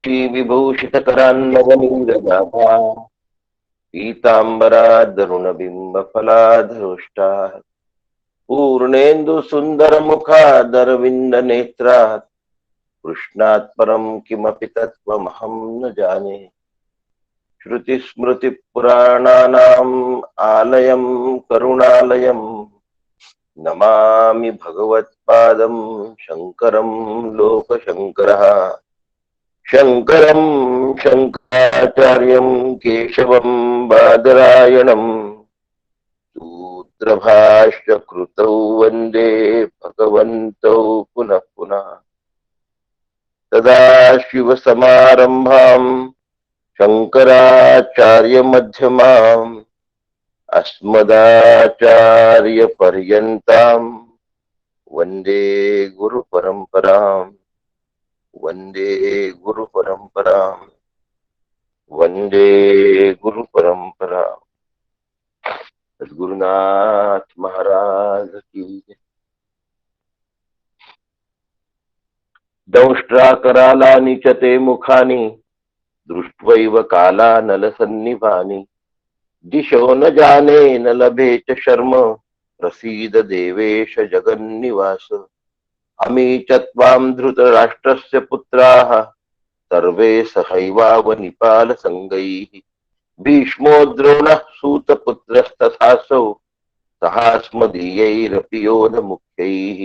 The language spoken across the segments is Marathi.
विभूषितकरान्नवनीरजाभा पीताम्बरादरुणबिम्बफलाधरोष्टाः पूर्णेन्दु सुन्दरमुखादरविन्दनेत्रात् कृष्णात् परं किमपि तत्त्वमहं न जाने। श्रुतिस्मृतिपुराणानाम् आलयं करुणालयं नमामि भगवत्पादं शङ्करं लोकशङ्करः। शङ्करं शङ्कराचार्यं केशवं बादरायणं सूत्रभाष्य कृतौ वन्दे भगवन्तौ पुनः पुनः। तदा शिवसमारम्भां शङ्कराचार्यमध्यमाम् अस्मदाचार्यपर्यन्तां वन्दे गुरुपरम्पराम् वन्दे गुरुपरम्पराम् वन्दे गुरुपरम्पराम्। सद्गुरुनाथ महाराज की जय। दंष्ट्राकरालानि च ते मुखानि दृष्ट्वैव कालानलसन्निभानि दिशो न जाने न लभे च शर्म प्रसीद देवेश जगन्निवास। अमी च त्वां धृतराष्ट्रस्य पुत्राः सर्वे सहैवावनिपालसङ्गैः भीष्मो द्रोणः सूतपुत्रस्तथासौ सहास्मदीयैरपि योधमुख्यैः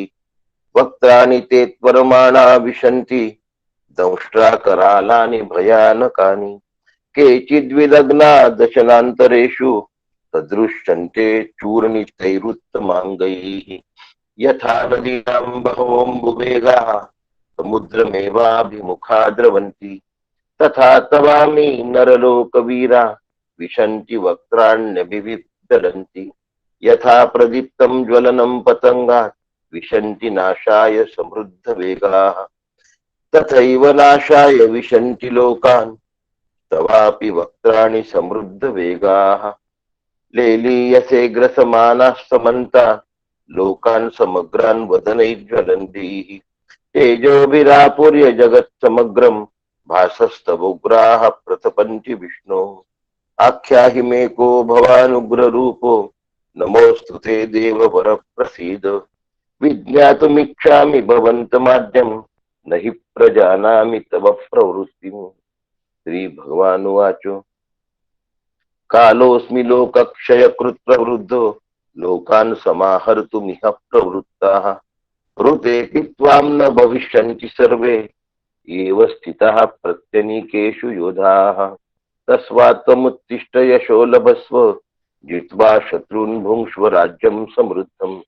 वक्त्राणि ते त्वरमाणा विशन्ति दंष्ट्राकरालानि भयानकानि केचिद्विलग्ना दशनान्तरेषु सदृश्यन्ते चूर्णितैरुत्तमाङ्गैः यथा नदीनां बहवोऽम्बुवेगाः समुद्रमेवाभिमुखा द्रवन्ति तथा तवामि नरलोकवीरा विशन्ति वक्त्राण्यभिविदलन्ति यथा प्रदीप्तं ज्वलनं पतङ्गात् विशन्ति नाशाय समृद्धवेगाः तथैव नाशाय विशन्ति लोकान् तवापि वक्त्राणि समृद्धवेगाः। लेलीयसे ग्रसमानाः समन्ता लोकान् समग्रान् वदनैर्ज्वलन्तीः तेजोभिरापूर्य जगत्समग्रं भासस्तवोग्राः प्रतपन्ति विष्णो। आख्याहि मे को भवानुग्ररूपो नमोऽस्तु ते देववर प्रसीद विज्ञातुमिच्छामि भवन्तमाद्यं न हि प्रजानामि तव प्रवृत्तिम्। श्रीभगवानुवाच कालोऽस्मि लोकक्षयकृत् प्रवृद्धो लोकान् समाहर्तुमिह प्रवृत्ताः ऋतेऽपि त्वां न भविष्यन्ति सर्वे एव स्थिताः प्रत्यनीकेषु योधाः। तस्मात् त्वमुत्तिष्ठ यशो लभस्व जित्वा शत्रून् भुङ्क्ष्व राज्यं समृद्धम्।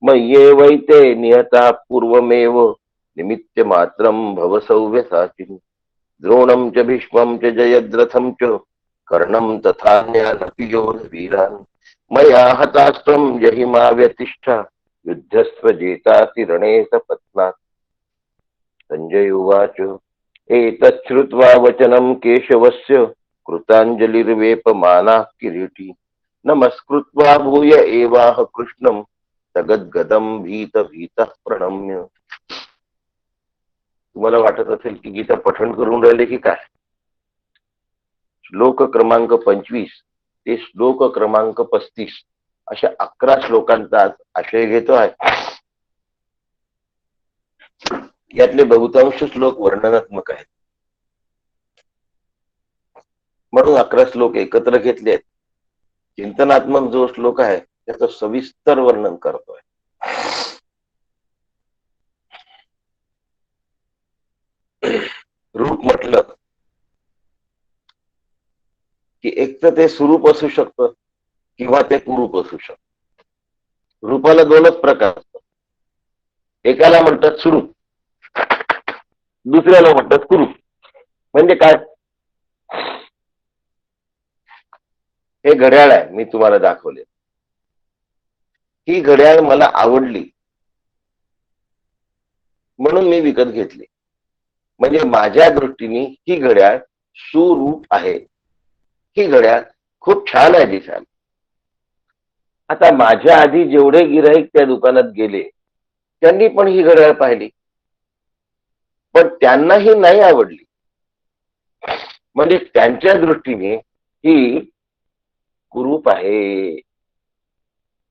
मय्येवैते निहताः पूर्वमेव निमित्तमात्रं भव सव्यसाचिन्। द्रोणं च भीष्मं च जयद्रथं च कर्णं तथान्यानपि योधवीरान् मया हतास्त्वं जहिमा व्यतिष्ठ युद्धस्व जेतासि रणे सपत्नात्। संजय उवाच एतत् श्रुत्वा वचनं केशवस्य कृताञ्जलिर्वेपमानः किरीटी नमस्कृत्वा भूय एवाह कृष्णं सगद्गदं भीत भीतः प्रणम्य। तुम्हाला वाटत असेल की गीता पठण करून राहिले की काय? श्लोक क्रमांक 25 ते श्लोक क्रमांक 35 अशा 11 श्लोकांचा आज आशय घेतो आहे. यातले बहुतांश श्लोक वर्णनात्मक आहेत म्हणून 11 श्लोक एकत्र घेतले आहेत. चिंतनात्मक जो श्लोक आहे त्याचं सविस्तर वर्णन करतोय. रूप म्हटलं की एक तर ते स्वरूप असू शकतं किंवा ते कुरूप असू शकतं. रूपाला दोनच प्रकार असतात. एकाला म्हणतात स्वरूप, दुसऱ्याला म्हणतात कुरूप. म्हणजे काय? हे घड्याळ आहे, मी तुम्हाला दाखवले. ही घड्याळ मला आवडली म्हणून मी विकत घेतली. म्हणजे माझ्या दृष्टीने ही घड्याळ सुरूप आहे. ही घड्याळ खूप छान आहे दिसायला. आता माझ्या आधी जेवढे गिराईक त्या दुकानात गेले त्यांनी पण ही घड्याळ पाहिली पण त्यांना ही नाही आवडली. म्हणजे त्यांच्या दृष्टीने ही कुरूप आहे.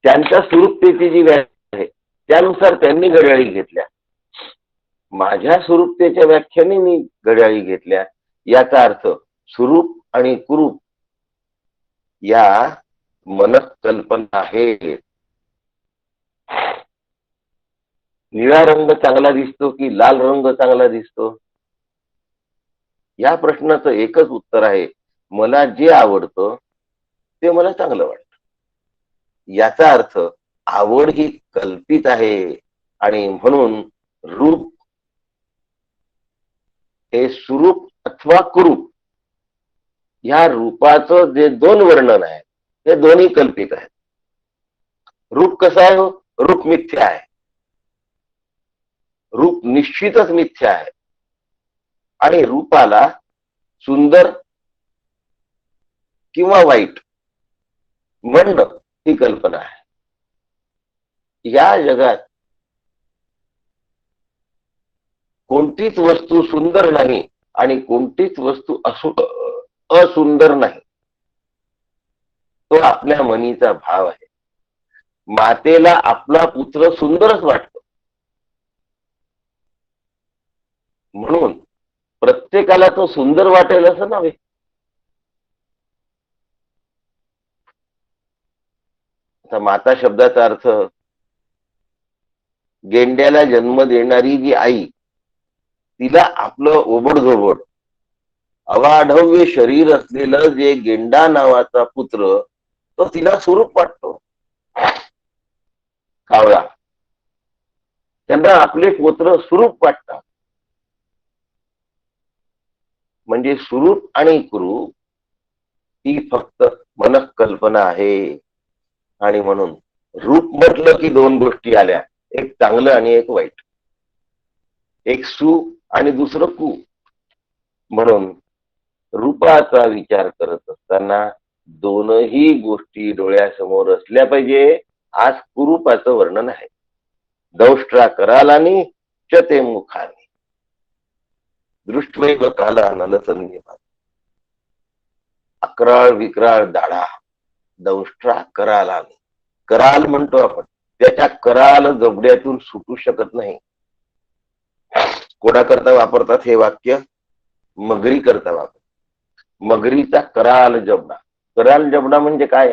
त्यांच्या स्वरूपतेची जी व्याख्या आहे त्यानुसार त्यांनी घड्याळी घेतल्या. माझ्या स्वरूपतेच्या व्याख्याने मी घड्याळी घेतल्या. याचा अर्थ स्वरूप आणि कुरूप या मनकल्पना आहेत. निळा रंग चांगला दिसतो की लाल रंग चांगला दिसतो? या प्रश्नाचं एकच उत्तर आहे, मला जे आवडतं ते मला चांगलं वाटतं. याचा अर्थ आवड ही कल्पित आहे आणि म्हणून रूप हे सुरूप अथवा कुरूप या रूपाचं जे दोन वर्णन आहे ते दोन्ही कल्पित आहेत. रूप कसं आहे हो? रूप मिथ्या आहे. रूप निश्चितच मिथ्या आहे आणि रूपाला सुंदर किंवा वाईट म्हणणं ही कल्पना आहे. या जगात कोणतीच वस्तू सुंदर नाही आणि कोणतीच वस्तू असुंदर नाही. तो आपल्या मनीचा भाव आहे. मातेला आपला पुत्र सुंदरच वाटतो, म्हणून प्रत्येकाला तो सुंदर वाटेल असं नव्हे. आता माता शब्दाचा अर्थ गेंड्याला जन्म देणारी जी आई, तिला आपलं ओबडधोबड अवाढव्य शरीर असलेलं जे गेंडा नावाचा पुत्र, तो तिला स्वरूप वाटतो. कावळा, त्यांना आपले पुत्र स्वरूप वाटतात. म्हणजे स्वरूप आणि कुरूप ही फक्त मनकल्पना आहे. आणि म्हणून रूप म्हटलं की दोन गोष्टी आल्या, एक चांगलं आणि एक वाईट, एक सु आणि दुसरं कु. म्हणून रूपाचा विचार करत असताना दोनही गोष्टी डोळ्यासमोर असल्या पाहिजे. आज कुरूपाचं वर्णन आहे. दौष्ट्रा करालानी च ते मुखाने दृष्टवैव काला नलसन्निभात. अकराळ विक्राळ दाढा दौष्ट्रा करालानी. कराल म्हणतो आपण, त्याच्या कराल जबड्यातून सुटू शकत नाही. कोणाकरता वापरतात हे वाक्य? मगरी करता वापरतात. मगरीचा कराल जबडा. कराल जबडा म्हणजे काय?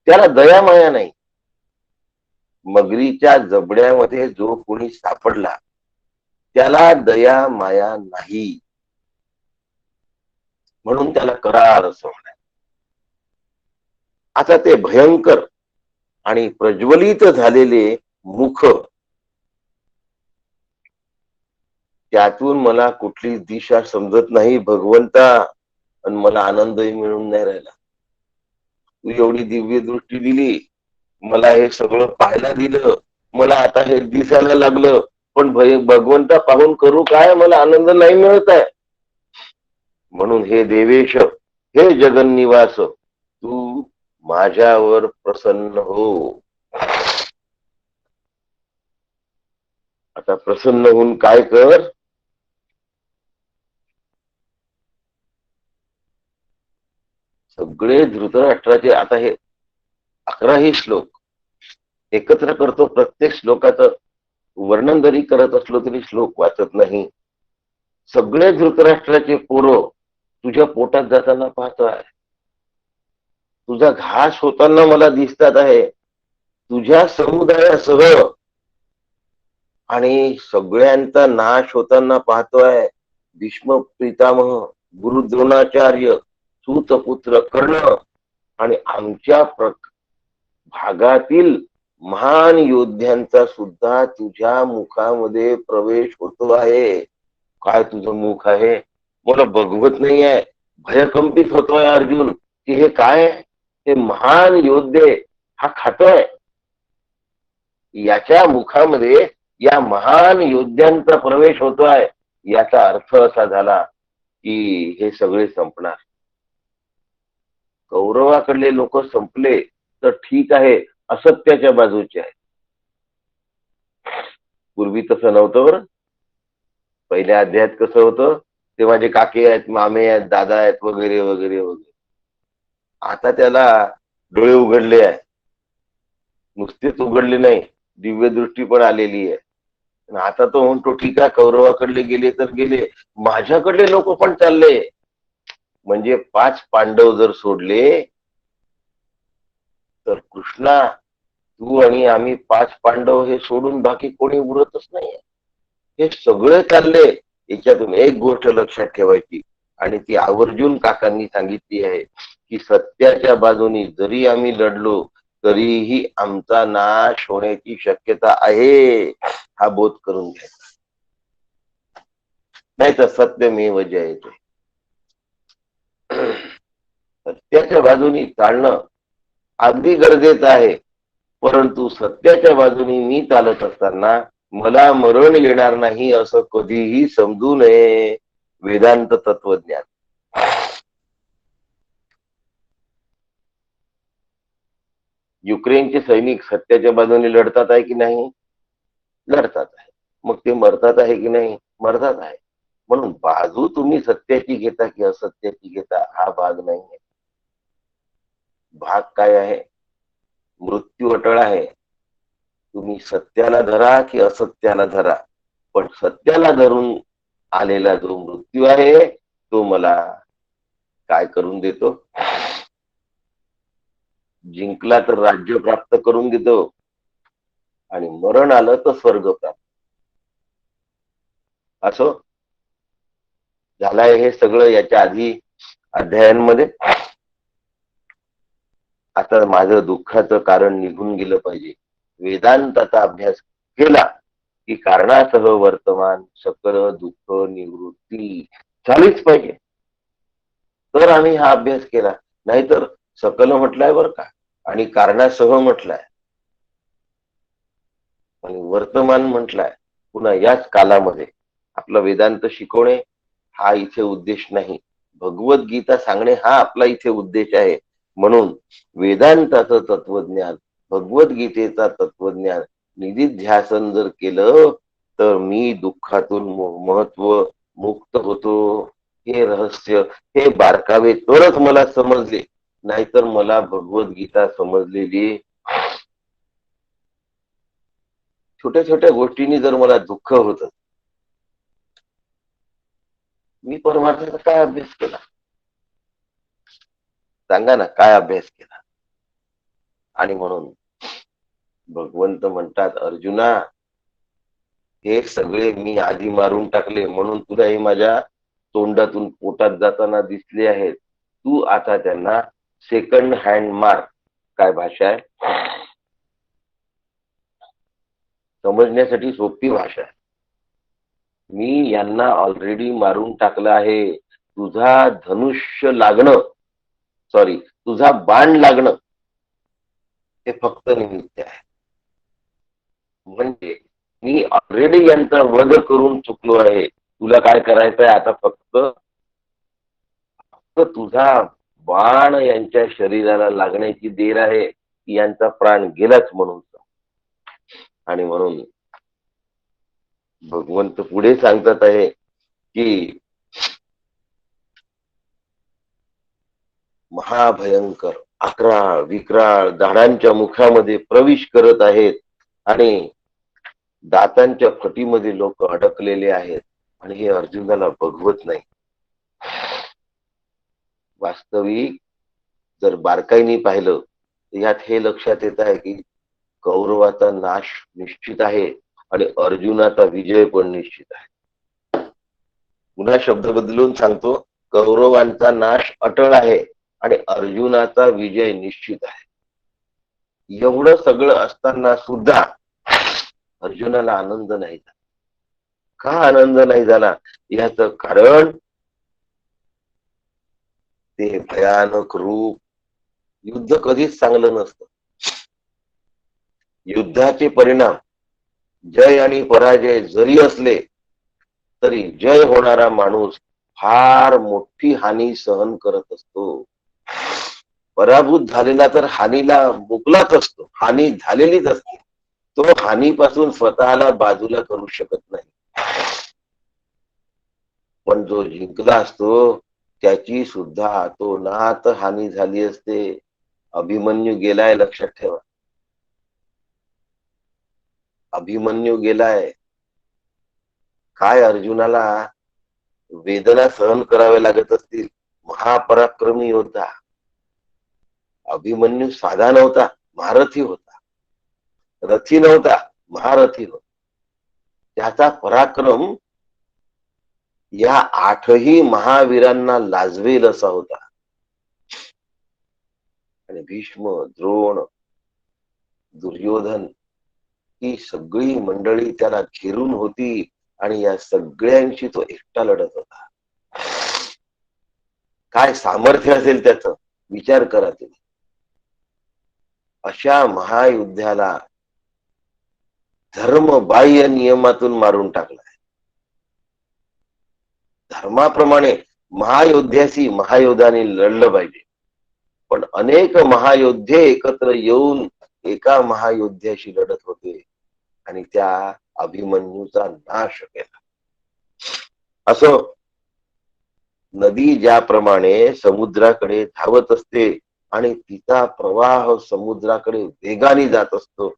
त्याला दयामाया नाही. मगरीच्या जबड्यामध्ये जो कोणी सापडला त्याला दया माया नाही, म्हणून त्याला कराल असं म्हणाय. आता ते भयंकर आणि प्रज्वलित झालेले मुख, त्यातून मला कुठली दिशा समजत नाही भगवंता, आणि मला आनंदही मिळून नाही राहिला. तू एवढी दिव्य दृष्टी दिली, मला हे सगळं पाहायला दिलं, मला आता हे दिसायला लागलं, पण भगवंता पाहून करू काय? मला आनंद नाही मिळत आहे. म्हणून हे देवेश, हे जगन्निवास, तू माझ्यावर प्रसन्न हो. आता प्रसन्न होऊन काय कर? सगळे धृतराष्ट्राचे आता हे 11ही श्लोक एकत्र करतो. प्रत्येक श्लोकाचं वर्णन जरी करत असलो तरी श्लोक वाचत नाही. सगळे धृतराष्ट्राचे पोरं तुझ्या पोटात जाताना पाहतोय. तुझा घास होताना मला दिसतात आहे, तुझ्या समुदायासह, आणि सगळ्यांचा नाश होताना पाहतोय. भीष्म पितामह, गुरु द्रोणाचार्य, सूतपुत्र कर्ण आणि आमच्या भागातील महान योद्ध्यांचा सुद्धा तुझ्या मुखामध्ये प्रवेश होतो आहे. काय तुझं मुख आहे? मला बघवत नाही आहे. भयकंपित होतोय अर्जुन की हे काय? हे महान योद्धे हा खातोय. याच्या मुखामध्ये या महान योद्ध्यांचा प्रवेश होतोय. याचा अर्थ असा झाला की हे सगळे संपणार. कौरवाकडले लोक संपले तर ठीक आहे, असत्याच्या बाजूचे आहे. पूर्वी तसं नव्हतं बरं. पहिल्या अध्यायात कसं होतं? ते माझे काके आहेत, मामे आहेत, दादा आहेत, वगैरे वगैरे वगैरे. आता त्याला डोळे उघडले आहे, नुसतेच उघडले नाही, दिव्य दृष्टी पण आलेली आहे. आणि आता तो म्हणतो ठीक आहे, कौरवाकडले गेले तर गेले, माझ्याकडले लोक पण चालले. म्हणजे 5 पांडव जर सोडले तर कृष्णा, तू आणि आम्ही 5 पांडव हे सोडून बाकी कोणी उरतच नाही. हे सगळे चालले. याच्यातून एक गोष्ट लक्षात ठेवायची, आणि ती आवर्जून काकांनी सांगितली आहे, की सत्याच्या बाजूनी जरी आम्ही लढलो तरीही आमचा नाश होण्याची शक्यता आहे, हा बोध करून घ्यायचा. नाही तर सत्यमेव जयते. सत्याच्या बाजूनी चालणं अगदी गरजेचं आहे, परंतु सत्याच्या बाजूनी मी चालत असताना मला मरण येणार नाही असं कधीही समजू नये. वेदांत तत्वज्ञान. युक्रेनचे सैनिक सत्याच्या बाजूने लढतात आहे की नाही? लढतात आहे. मग ते मरतात आहे की नाही? मरतात आहे. म्हणून बाजू तुम्ही सत्याची घेता की असत्याची घेता हा भाग नाही आहे. भाग काय आहे? मृत्यू अटळ आहे. तुम्ही सत्याला धरा की असत्याला धरा, पण सत्याला धरून आलेला जो मृत्यू आहे तो मला काय करून देतो? जिंकला तर राज्य प्राप्त करून देतो, आणि मरण आलं तर स्वर्ग प्राप्त. असो झालंय हे सगळं याच्या आधी अध्यायांमध्ये. आता माझं दुःखाचं कारण निघून गेलं पाहिजे. वेदांताचा अभ्यास केला की कारणासह वर्तमान सकल दुःख निवृत्ती झालीच पाहिजे. तर आम्ही हा अभ्यास केला. नाहीतर सकल म्हटलंय बरं का, आणि कारणासह म्हटलंय, आणि वर्तमान म्हटलंय. पुन्हा याच कालामध्ये आपला वेदांत शिकवणे हा इथे उद्देश नाही, भगवद्गीता सांगणे हा आपला इथे उद्देश आहे. म्हणून वेदांताचं तत्वज्ञान, भगवद्गीतेचा तत्वज्ञान निधिध्यासन जर केलं तर मी दुःखातून महत्व मुक्त होतो. हे रहस्य, हे बारकावे तरच मला समजले, नाहीतर मला भगवद्गीता समजलेली. छोट्या छोट्या गोष्टींनी जर मला दुःख होत, मी परमार्थाचा काय अभ्यास केला? सांगा ना, काय अभ्यास केला? आणि म्हणून भगवंत म्हणतात, अर्जुना, हे सगळे मी आधी मारून टाकले, म्हणून तुला हे माझ्या तोंडातून पोटात जाताना दिसले आहेत. तू आता त्यांना सेकंड हँड मार. काय भाषा आहे? समजण्यासाठी सोपी भाषा आहे. मी यांना ऑलरेडी मारून टाकलं आहे. तुझा धनुष्य लागणं, सॉरी, तुझा बाण लागणं हे फक्त निमित्त आहे. म्हणजे मी ऑलरेडी यांचा वध करून चुकलो आहे. तुला काय करायचंय आता? फक्त तुझा बाण यांच्या शरीराला लागण्याची देर आहे, की यांचा प्राण गेलाच म्हणून. आणि म्हणून भगवंत पुढे सांगतात आहे की महाभयंकर अकराळ विक्राळ झाडांच्या मुखामध्ये प्रवेश करत आहेत, आणि दातांच्या फटीमध्ये लोक अडकलेले आहेत, आणि हे अर्जुनाला बघवत नाही. वास्तविक जर बारकाईने पाहिलं तर यात हे लक्षात येत आहे की कौरवाचा नाश निश्चित आहे, आणि अर्जुनाचा विजय पण निश्चित आहे. पुन्हा शब्द बदलून सांगतो, कौरवांचा नाश अटळ आहे आणि अर्जुनाचा विजय निश्चित आहे. एवढं सगळं असताना सुद्धा अर्जुनाला आनंद नाही झाला. का आनंद नाही झाला? याच कारण ते भयानक रूप. युद्ध कधीच चांगलं नसतं. युद्धाचे परिणाम जय आणि पराजय जरी असले तरी जय होणारा माणूस फार मोठी हानी सहन करत असतो. पराभूत झालेला तर हानीला मुकलाच असतो, हानी झालेलीच असते. तो हानीपासून स्वतःला बाजूला करू शकत नाही. पण जो जिंकला असतो त्याची सुद्धा अतोनात हानी झाली असते. अभिमन्यू गेलाय, लक्षात ठेवा. अभिमन्यू गेलाय. काय अर्जुनाला वेदना सहन कराव्या लागत असतील. महापराक्रमी योद्धा. अभिमन्यू साधा नव्हता, महारथी होता. रथी नव्हता, महारथी होता. त्याचा पराक्रम या 8ही महावीरांना लाजवेल असा होता. आणि भीष्म, द्रोण, दुर्योधन ही सगळी मंडळी त्याला घेरून होती आणि या सगळ्यांशी तो एकटा लढत होता. काय सामर्थ्य असेल त्याचं, विचार करा तुम्ही. अशा महायुद्धाला धर्म बाह्य नियमातून मारून टाकलाय. धर्माप्रमाणे महायोद्ध्याशी महायोद्धाने लढलं पाहिजे, पण अनेक महायोद्धे एकत्र येऊन एका महायोद्ध्याशी लढत होते आणि त्या अभिमन्यूचा नाश केला. असो, नदी ज्याप्रमाणे समुद्राकडे धावत असते आणि तिचा प्रवाह समुद्राकडे वेगाने जात असतो,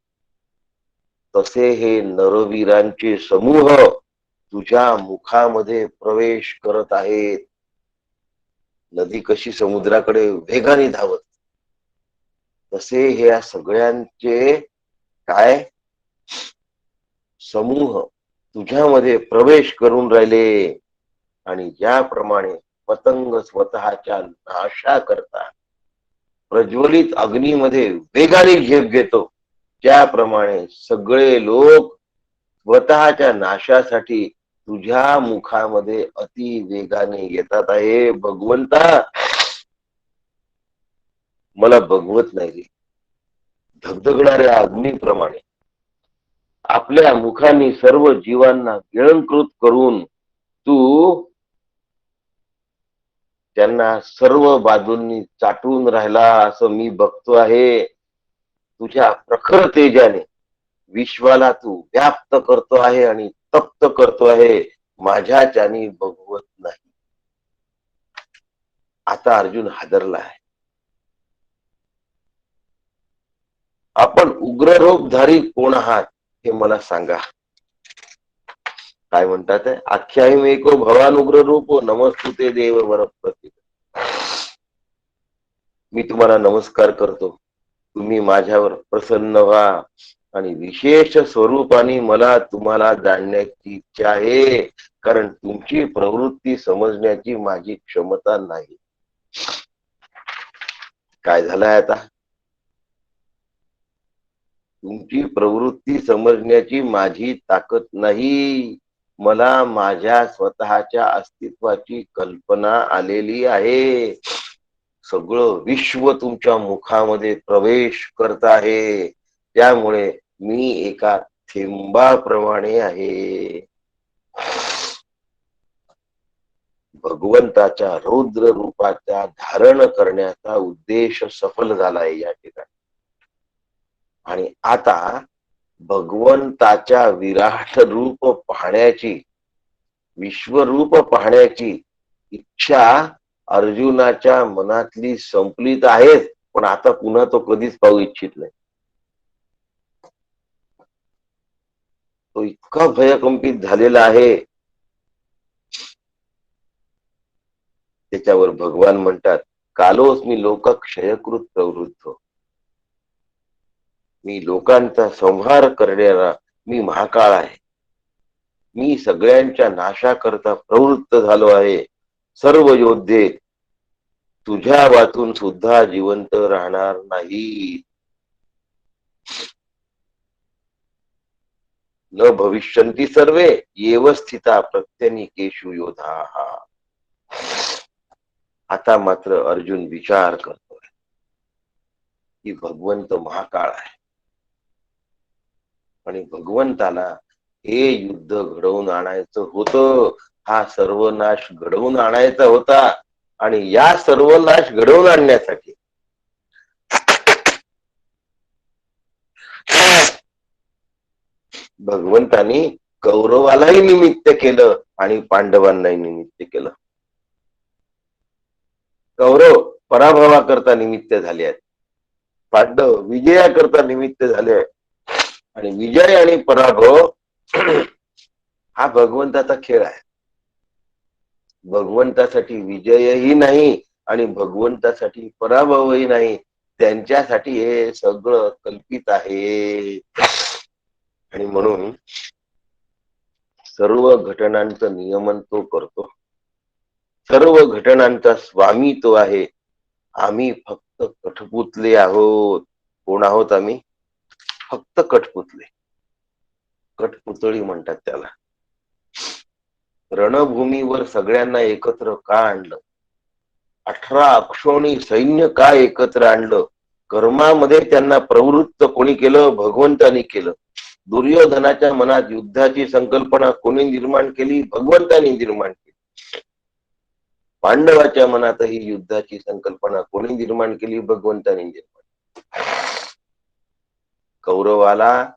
तसे हे नरवीरांचे समूह तुझ्या मुखामध्ये प्रवेश करत आहेत. नदी कशी समुद्राकडे वेगाने धावत, तसे हे या सगळ्यांचे काय समूह तुझ्यामध्ये प्रवेश करून राहिले. आणि ज्याप्रमाणे पतंग स्वतःच्या नाशा करता प्रज्वलित अग्नीमध्ये वेगाने झेप घेतो, त्याप्रमाणे सगळे लोक स्वतःच्या नाशासाठी तुझ्या मुखामध्ये अति वेगाने येतात आहे. भगवंता, मला बघवत नाही. धगधगणाऱ्या अग्नीप्रमाणे आपल्या मुखाने सर्व जीवांना गिळंकृत करून तू त्यांना सर्व बाजूंनी चाटून राहिला असं मी बघतो आहे. तुझ्या प्रखर तेजाने विश्वाला तू व्याप्त करतो आहे आणि तप्त करतो आहे. माझ्याच्यानी बघवत नाही. आता अर्जुन हादरला आहे. आपण उग्र रूपधारी कोण आहात हे मला सांगा. काय म्हणतात, आख्यायिको भवान उग्र रूप नमस्तुते देव वरप्रति. मी तुम्हाला नमस्कार करतो, तुम्ही माझ्यावर प्रसन्न व्हा आणि विशेष स्वरूपाने मला तुम्हाला जाणण्याची इच्छा आहे, कारण तुमची प्रवृत्ती समजण्याची माझी क्षमता नाही. काय झालंय आता, तुमची प्रवृत्ती समजण्याची माझी ताकद नाही. मला माझ्या स्वतःच्या अस्तित्वाची कल्पना आलेली आहे. सगळं विश्व तुमच्या मुखामध्ये प्रवेश करत आहे, त्यामुळे मी एका थेंबाप्रमाणे आहे. भगवंताच्या रौद्र रूपाचा धारण करण्याचा उद्देश सफल झालाय या ठिकाणी. आणि आता भगवंताच्या विराट रूप पाहण्याची, विश्वरूप पाहण्याची इच्छा अर्जुनाच्या मनातली संपलीत आहेच, पण आता पुन्हा तो कधीच पाहू इच्छित नाही. तो इतका भयकंपित झालेला आहे. त्याच्यावर भगवान म्हणतात, कालोस्मी लोक क्षयकृत प्रवृत्त. मी लोकांचा संहार करणारा मी महाकाळ आहे. मी सगळ्यांच्या नाशाकरता प्रवृत्त झालो आहे. सर्व योद्धे तुझ्या वाचून सुद्धा जिवंत राहणार नाही. न भविष्यंती सर्वे येव स्थिता प्रत्यनिकेषु योधा. आता मात्र अर्जुन विचार करतोय की भगवंत महाकाळ आहे आणि भगवंताला हे युद्ध घडवून आणायचं होतं. हा सर्वनाश घडवून आणायचा होता आणि या सर्वनाश घडवून आणण्यासाठी भगवंतानी कौरवालाही निमित्त केलं आणि पांडवांनाही निमित्त केलं. कौरव पराभवाकरता निमित्त झाले आहेत, पांडव विजयाकरता निमित्त झाले आहेत. आणि विजय आणि पराभव हा भगवंताचा खेळ आहे. भगवंतासाठी विजयही नाही आणि भगवंतासाठी पराभवही नाही. त्यांच्यासाठी हे सगळं कल्पित आहे. आणि म्हणून सर्व घटनांचं नियमन तो करतो. सर्व घटनांचा स्वामी तो आहे. आम्ही फक्त कठपुतले आहोत. कोण आहोत आम्ही? फक्त कठपुतले. कठपुतळी म्हणतात त्याला. रणभूमीवर सगळ्यांना एकत्र का आणलं? 18 अक्षोणी सैन्य का एकत्र आणलं? कर्मामध्ये त्यांना प्रवृत्त कोणी केलं? भगवंतानी केलं. दुर्योधनाच्या मनात युद्धाची संकल्पना कोणी निर्माण केली? भगवंतानी निर्माण केली. पांडवाच्या मनातही युद्धाची संकल्पना कोणी निर्माण केली? भगवंतानी निर्माण. कौरवाला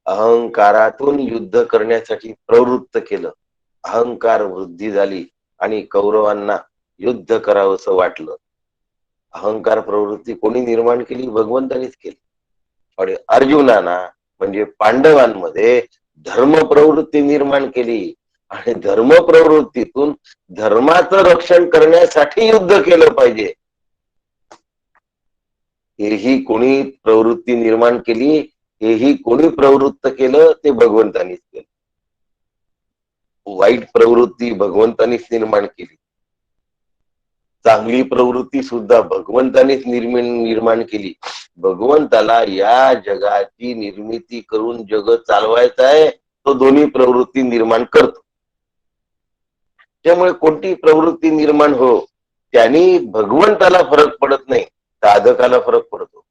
अहंकारातून युद्ध करण्यासाठी प्रवृत्त केलं. अहंकार वृद्धी झाली आणि कौरवांना युद्ध करावंसं वाटलं. अहंकार प्रवृत्ती कोणी निर्माण केली? भगवंतानीच केली. आणि अर्जुनाना म्हणजे पांडवांमध्ये धर्म प्रवृत्ती निर्माण केली आणि धर्म प्रवृत्तीतून धर्माचं रक्षण करण्यासाठी युद्ध केलं पाहिजे. हेही कोणी प्रवृत्ती निर्माण केली, हेही कोणी प्रवृत्त केलं? ते भगवंतानीच केलं. वाईट प्रवृत्ती भगवंतानीच निर्माण केली. चांगली प्रवृत्ती सुद्धा भगवंतानीच निर्माण केली. भगवंताला या जगाची निर्मिती करून जग चालवायचं आहे. तो दोन्ही प्रवृत्ती निर्माण करतो. त्यामुळे कोणती प्रवृत्ती निर्माण हो, त्यांनी भगवंताला फरक पडत नाही, साधकाला फरक पडतो.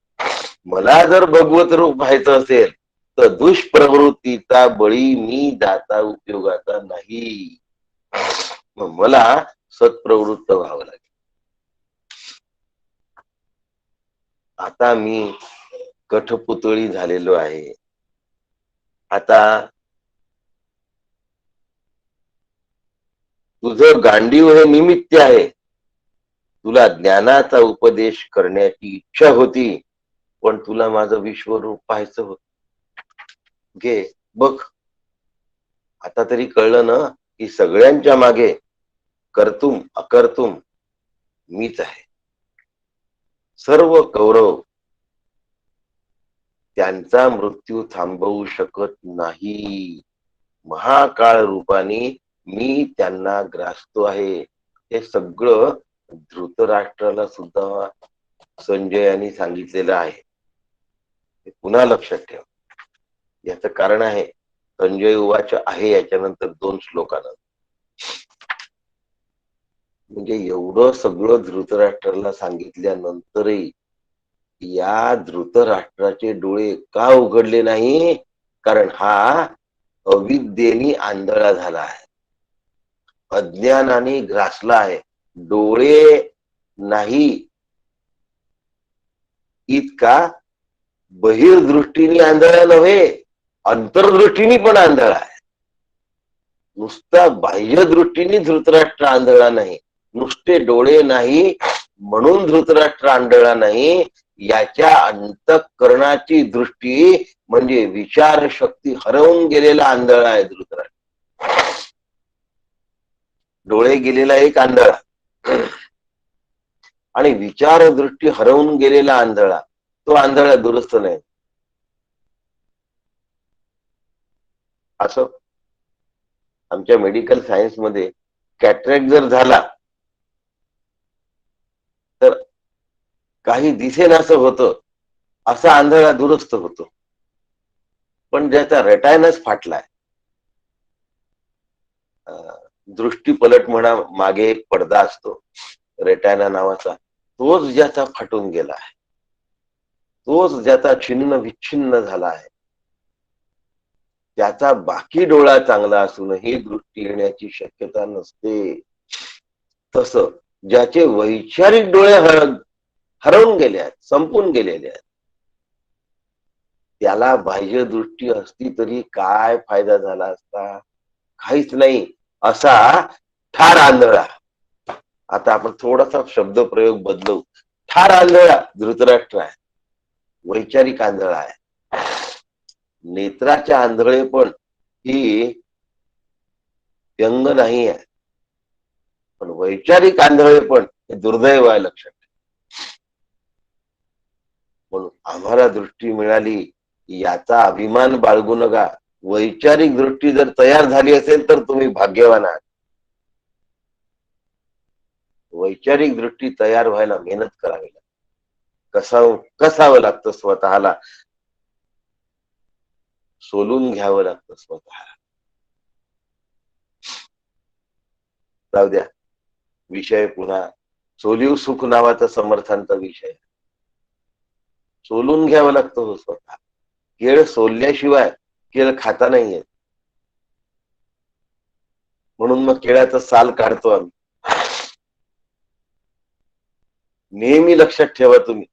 मला जर भगवत रूप व्हायचं असेल तर दुष्प्रवृत्तीचा बळी मी दाता उपयोगाचा नाही. मला सत्प्रवृत्त व्हावं लागेल. आता मी कठपुतळी झालेलो आहे. आता तुझं गांडीव हे निमित्त आहे. तुला ज्ञानाचा उपदेश करण्याची इच्छा होती, पण तुला माझं विश्वरूप पाहायचं होत. घे बघ, आता तरी कळलं ना की सगळ्यांच्या मागे कर्तुम अकर्तुम मीच आहे. सर्व कौरव त्यांचा मृत्यू थांबवू शकत नाही. महाकाळ रूपाने मी त्यांना ग्रासतो आहे. हे सगळं धृतराष्ट्राला सुद्धा संजयाने सांगितलेलं आहे. पुन्हा लक्षात ठेव. याच कारण आहे संजय उवाच आहे याच्यानंतर 2 श्लोकानं. म्हणजे एवढं सगळं धृतराष्ट्राला सांगितल्यानंतरही या धृतराष्ट्राचे डोळे का उघडले नाही? कारण हा अविद्येने आंधळा झाला आहे, अज्ञानाने ग्रासला आहे. डोळे नाही इतका बहिर्दृष्टीने आंधळा नव्हे, अंतर्दृष्टीने पण आंधळा आहे. नुसता बाह्य दृष्टीने धृतराष्ट्र आंधळा नाही, नुसते डोळे नाही म्हणून धृतराष्ट्र आंधळा नाही. याच्या अंतःकरणाची दृष्टी म्हणजे विचार शक्ती हरवून गेलेला आंधळा आहे धृतराष्ट्र. डोळे गेलेला एक आंधळा आणि विचार दृष्टी हरवून गेलेला आंधळा. तो आंधळा दुरुस्त नाही. असं आमच्या मेडिकल सायन्स मध्ये कॅटरॅक्ट जर झाला तर काही दिसेन असं होतं, असा आंधळा दुरुस्त होतो. पण ज्याचा रेटायनस फाटलाय, दृष्टीपलट म्हणा, मागे एक पडदा असतो रेटायना नावाचा, तोच ज्याचा फाटून गेला आहे, तोच ज्याचा छिन्न विच्छिन्न झाला आहे, त्याचा बाकी डोळा चांगला असूनही दृष्टी येण्याची शक्यता नसते. तस ज्याचे वैचारिक डोळे हरवून गेले आहेत, संपून गेलेले आहेत, त्याला बाह्य दृष्टी असती तरी काय फायदा झाला असता? काहीच नाही. असा ठार आंधळा. आता आपण थोडासा शब्दप्रयोग बदलू. ठार आंधळा धृतराष्ट्र आहे, वैचारिक आंधळा आहे. नेत्राच्या आंधळे पण ही व्यंग नाही आहे, पण वैचारिक आंधळे पण हे दुर्दैव आहे, लक्षात. म्हणून आम्हाला दृष्टी मिळाली याचा अभिमान बाळगू नका. वैचारिक दृष्टी जर तयार झाली असेल तर तुम्ही भाग्यवान आहात. वैचारिक दृष्टी तयार व्हायला मेहनत करावी लागते, कसावं लागतं, स्वतःला सोलून घ्यावं लागतं स्वतःला. जाऊ द्या, विषय पुन्हा सोलीव सुख नावाचा समर्थांचा विषय. सोलून घ्यावं लागतं हो स्वतः. केळ सोलल्याशिवाय केळ खाता नाही येत. म्हणून मग केळाचं साल काढतो आम्ही. नेहमी लक्षात ठेवा तुम्ही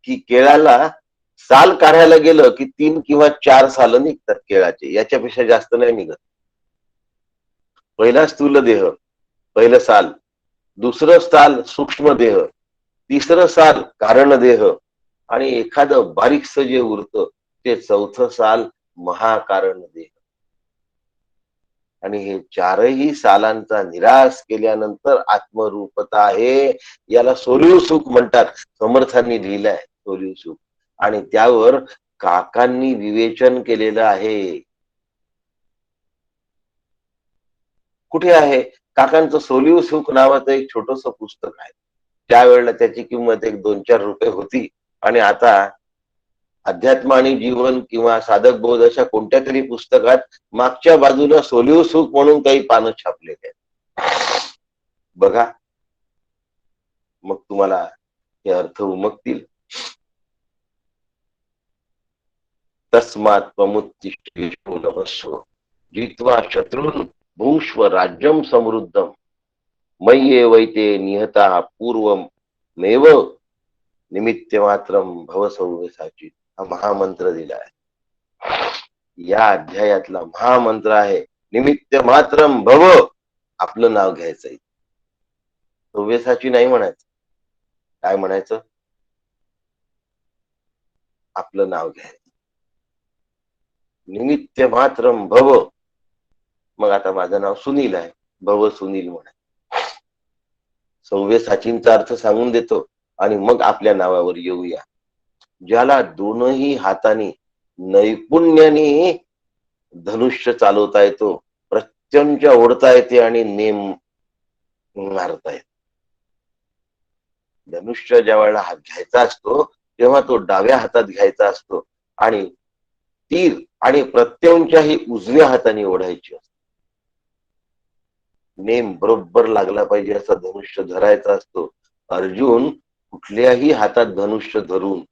की केळाला साल काढायला गेलं की 3 किंवा 4 साल निघतात केळाचे, याच्यापेक्षा जास्त नाही निघत. पहिला स्थूल देह, पहिलं साल, दुसरं साल सूक्ष्म देह, तिसरं साल कारण देह, आणि एखादं बारीकस जे उरतं ते चौथं साल महाकारण देह. आणि हे चारही सालांचा निराश केल्यानंतर आत्मरूपता आहे. याला सोलीव सुख म्हणतात. समर्थांनी लिहिलंय सोलीव सुख, आणि त्यावर काकांनी विवेचन केलेलं आहे. कुठे आहे? काकांचं सोलीव सुख नावाचं एक छोटस पुस्तक आहे. त्यावेळेला त्याची किंमत एक 2-4 रुपये होती, आणि आता अध्यात्म आणि जीवन किंवा साधक बोध अशा कोणत्या तरी पुस्तकात मागच्या बाजूला सोलीव सुख म्हणून काही पानं छापलेले आहेत. बघा, मग तुम्हाला हे अर्थ उमगतील. तस्मात् त्वमुत्तिष्ठ विष्णु नमस्व जित्वा शत्रून् भुंक्ष्व राज्यं समृद्धम मय्येवैते निहता पूर्वमेव निमित्त मात्रम भव सव्यसाची. हा महामंत्र दिलाय. या अध्यायातला महामंत्र आहे निमित्त मात्रम भव. आपलं नाव घ्यायचंय, सव्यसाची नाही म्हणायचं. काय म्हणायचं? आपलं नाव घ्यायचं. निमित्त मात्रम भव. मग आता माझं नाव सुनील आहे, भव सुनील म्हणायचं. सव्यसाचींचा अर्थ सांगून देतो आणि मग आपल्या नावावर येऊया. ज्याला दोनही हाताने नैपुण्याने धनुष्य चालवता येतो, प्रत्यंच ओढता येते आणि नेम मारता येते. धनुष्य ज्या वेळेला हात घ्यायचा असतो तेव्हा तो डाव्या हातात घ्यायचा असतो, आणि तीर आणि प्रत्यंच्याही उजव्या हाताने ओढायची असते. नेम बरोबर लागला पाहिजे असा धनुष्य धरायचा असतो. अर्जुन कुठल्याही हातात धनुष्य धरून,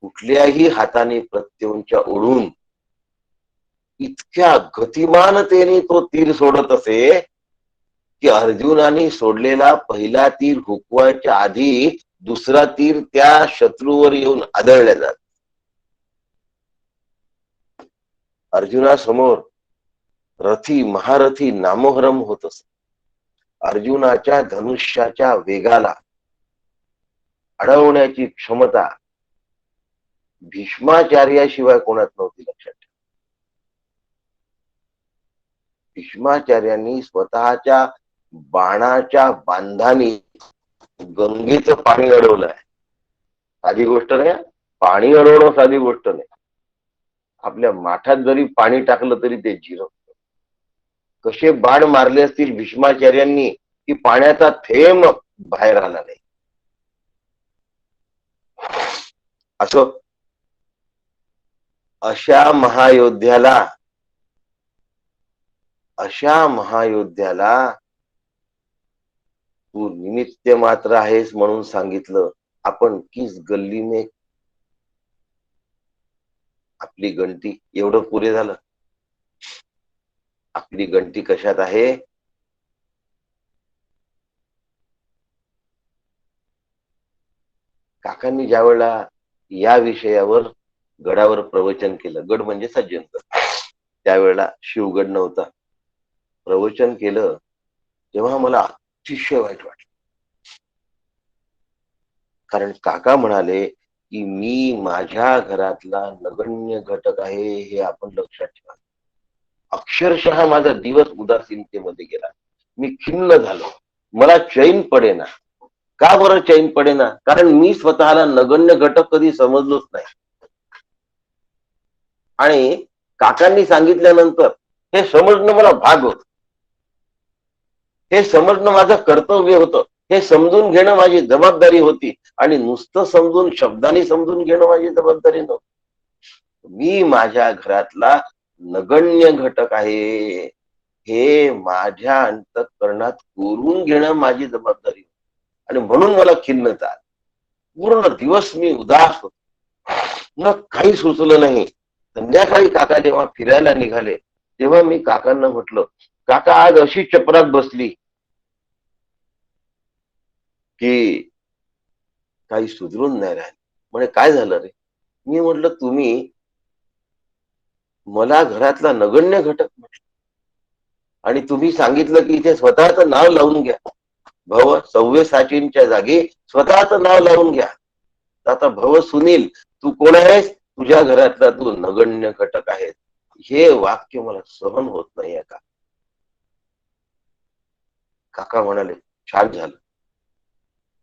कुठल्याही हाताने प्रत्यंच्या ओढून इतक्या गतिमानतेने तो तीर सोडत असे की अर्जुनाने सोडलेला पहिला तीर हुकवायच्या आधी दुसरा तीर त्या शत्रूवर येऊन आदळल्या जात. अर्जुनासमोर रथी महारथी नामोहरम होत असत. अर्जुनाच्या धनुष्याच्या वेगाला अडवण्याची क्षमता भीष्माचार्याशिवाय कोणात नव्हती, लक्षात ठेवा. भीष्माचार्यांनी स्वतःच्या बाणाच्या बांधाने गंगेचं पाणी अडवलंय. साधी गोष्ट नाही. पाणी अडवणं साधी गोष्ट नाही. आपल्या माठात जरी पाणी टाकलं तरी ते जिरं. कसे बाण मारले असतील भीष्माचार्यांनी की पाण्याचा थेंब बाहेर आला नाही. असं अशा महायोद्ध्याला तू निमित्त मात्र आहेस म्हणून सांगितलं. आपण किस गल्ली में, आपली गंटी, एवढं पुरे झालं. आपली गंटी कशात आहे? काकांनी ज्या वेळेला या विषयावर गडावर प्रवचन केलं. गड म्हणजे सज्जनगड, त्यावेळेला शिवगड नव्हता. प्रवचन केलं तेव्हा मला अतिशय वाईट वाटलं. कारण काका म्हणाले की मी माझ्या घरातला नगण्य घटक आहे हे आपण लक्षात ठेवा. अक्षरशः माझा दिवस उदासीनतेमध्ये गेला. मी खिन्न झालो. मला चैन पडेना. का बरं चैन पडेना? कारण मी स्वतःला नगण्य घटक कधी समजलोच नाही. आणि काकांनी सांगितल्यानंतर हे समजणं मला भाग होत. हे समजणं माझं कर्तव्य होतं. हे समजून घेणं माझी जबाबदारी होती. आणि नुसतं समजून शब्दाने समजून घेणं माझी जबाबदारी नव्हती. मी माझ्या घरातला नगण्य घटक आहे हे माझ्या अंतःकरणात कोरून घेणं माझी जबाबदारी. आणि म्हणून मला खिन्नता. पूर्ण दिवस मी उदास होतो. मला काही सुचलं नाही. संध्याकाळी काका जेव्हा फिरायला निघाले तेव्हा मी काकांना म्हटलं, काका आज अशी चपराक बसली की काही सुधरून नाही राहिलं. म्हणजे काय झालं रे? मी म्हटलं तुम्ही मला घरातला नगण्य घटक म्हटलं आणि तुम्ही सांगितलं की इथे स्वतःचं नाव लावून घ्या. भव सव्यसाचींच्या जागी स्वतःचं नाव लावून घ्या. आता भव सुनील तू कोण आहेस? तुझ्या घरातला तू नगण्य घटक आहेस. हे वाक्य मला सहन होत नाहीये का? काका म्हणाले छान झालं.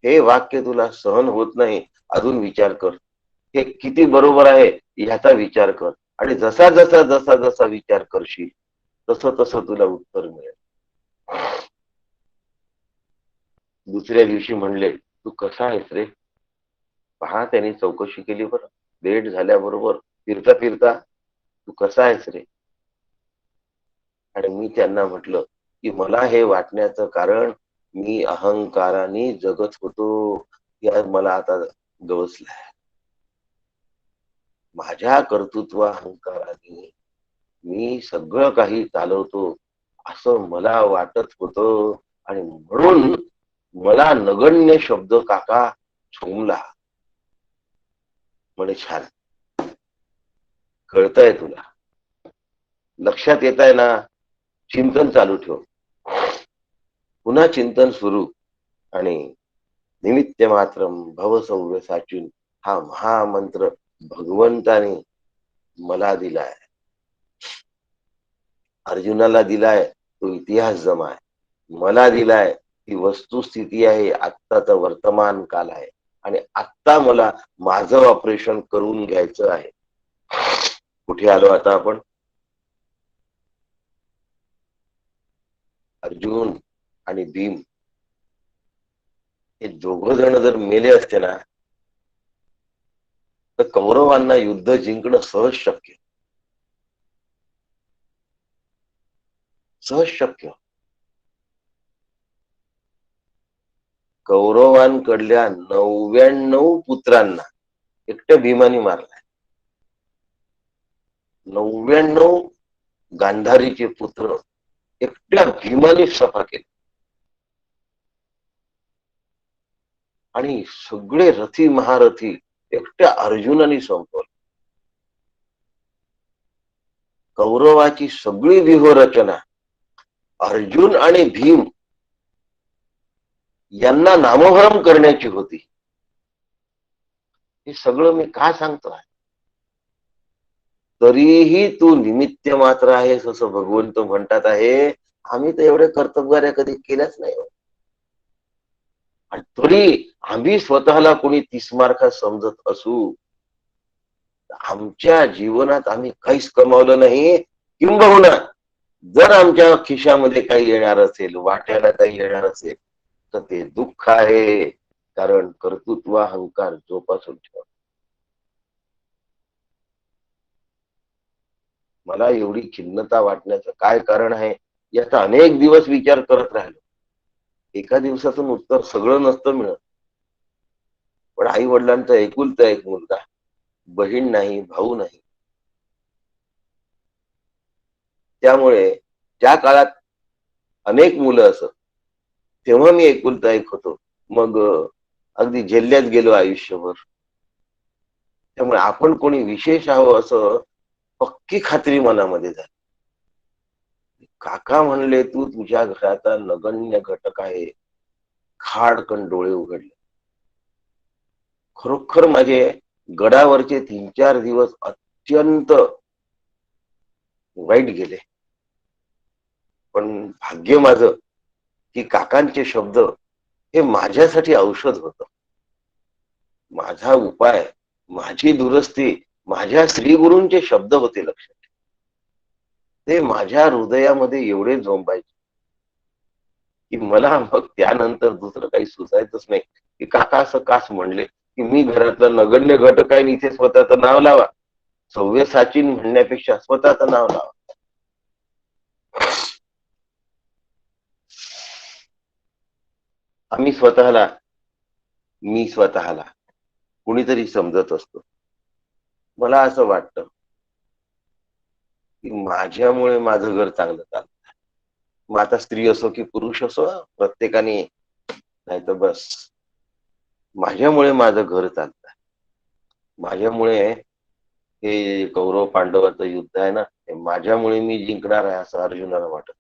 हे वाक्य तुला सहन होत नाही, अजून विचार कर. हे किती बरोबर आहे याचा विचार कर. आणि जसा जसा जसा जसा विचार करशील तसं तसं तुला उत्तर मिळेल. दुसऱ्या दिवशी म्हणले तू कसा आहेस रे? पहा त्यांनी चौकशी केली. बरं भेट झाल्याबरोबर फिरता फिरता तू कसा आहेस रे? आणि मी त्यांना म्हटलं की मला हे वाटण्याचं कारण मी अहंकाराने जगत होतो या मला आता गवसलाय. माझ्या कर्तृत्व अहंकाराने मी सगळं काही चालवतो असं मला वाटत होतं. आणि म्हणून मला नगण्य शब्द काका झोमला. म्हणे छान कळतंय तुला, लक्षात येत आहे ना? चिंतन चालू ठेव. पुन्हा चिंतन सुरू. आणि निमित्त मात्र भवसव्य साचून हा महामंत्र भगवंताने मला दिलाय, अर्जुनाला दिलाय तो इतिहास जमाय, मला दिलाय ती वस्तुस्थिती आहे, आत्ताचा वर्तमान काल आहे. आणि आत्ता मला माझं ऑपरेशन करून घ्यायचं आहे. कुठे आलो आता आपण? अर्जुन आणि भीम हे दोघ जण जर मेले असते ना तर कौरवांना युद्ध जिंकणं सहज शक्य. सहज शक्य. कौरवांकडल्या 99 पुत्रांना एकट्या भीमाने मारलाय. 99 गांधारीचे पुत्र एकट्या भीमाने सफा केले. आणि सगळे रथी महारथी एकट्या अर्जुनाने संपवले. कौरवाची सगळी व्यूहरचना अर्जुन आणि भीम यांना नामोहरम करण्याची होती. हे सगळं मी का सांगतोय? तरीही तू निमित्त मात्र आहेस असं भगवंत म्हणतात आहे. आम्ही तर एवढे कर्तव्याऱ्या कधी केल्याच नाही. आणि तरी आम्ही स्वतःला कोणी तिस्मारखा समजत असू, आमच्या जीवनात आम्ही काहीच कमावलं नाही. किंबहुना जर आमच्या खिशामध्ये काही येणार असेल, वाट्याला काही येणार असेल तर ते दुःख आहे. कारण कर्तृत्व अहंकार जोपासून ठेव. मला एवढी खिन्नता वाटण्याचं काय कारण आहे याचा अनेक दिवस विचार करत राहिलो. एका दिवसातून उत्तर सगळं नसतं मिळत. पण आई वडिलांचा एकुलता एक मुलगा, बहीण नाही, भाऊ नाही. त्यामुळे त्या काळात अनेक मुलं असत, तेव्हा मी एकुलता एक होतो. मग अगदी झेलल्यात गेलो आयुष्यभर. त्यामुळे आपण कोणी विशेष आहो असं पक्की खात्री मनामध्ये झाली. काका म्हणले, तू तुझ्या घराचा नगण्य घटक आहे. खाडकन डोळे उघडले. खरोखर माझे गडावरचे 3-4 दिवस अत्यंत वाईट गेले. पण भाग्य माझं की काकांचे शब्द हे माझ्यासाठी औषध होतं. माझा उपाय, माझी दुरुस्ती, माझ्या श्रीगुरूंचे शब्द होते लक्षात. ते माझ्या हृदयामध्ये एवढे झोंबायचे की मला मग त्यानंतर दुसरं काही सुचायचंच नाही की काका असं कास म्हणले की मी घरातला नगण्य घटक आहे आणि इथे स्वतःचं नाव लावा. सव्यसाचीन म्हणण्यापेक्षा स्वतःचं नाव लावा. आम्ही स्वतःला, मी स्वतःला कुणीतरी समजत असतो. मला असं वाटतं की माझ्यामुळे माझं घर चांगलं चालतं. मग आता स्त्री असो की पुरुष असो, प्रत्येकाने नाही तर बस माझ्यामुळे माझं घर चालतं. माझ्यामुळे हे कौरव पांडवाचं युद्ध आहे ना, हे माझ्यामुळे मी जिंकणार आहे असं अर्जुनाला वाटत.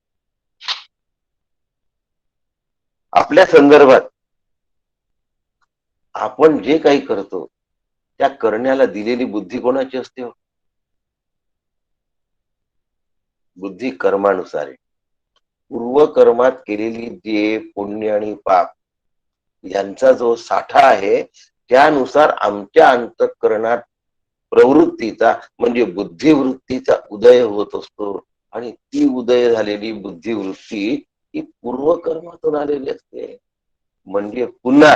आपल्या संदर्भात आपण जे काही करतो त्या करण्याला दिलेली बुद्धी कोणाची असते हो? बुद्धी कर्मानुसार आहे. पूर्वकर्मात केलेली जे पुण्य आणि पाप यांचा जो साठा आहे त्यानुसार आमच्या अंतःकरणात प्रवृत्तीचा म्हणजे बुद्धिवृत्तीचा उदय होत असतो. आणि ती उदय झालेली बुद्धिवृत्ती ही पूर्वकर्मातून आलेली असते. म्हणजे पुन्हा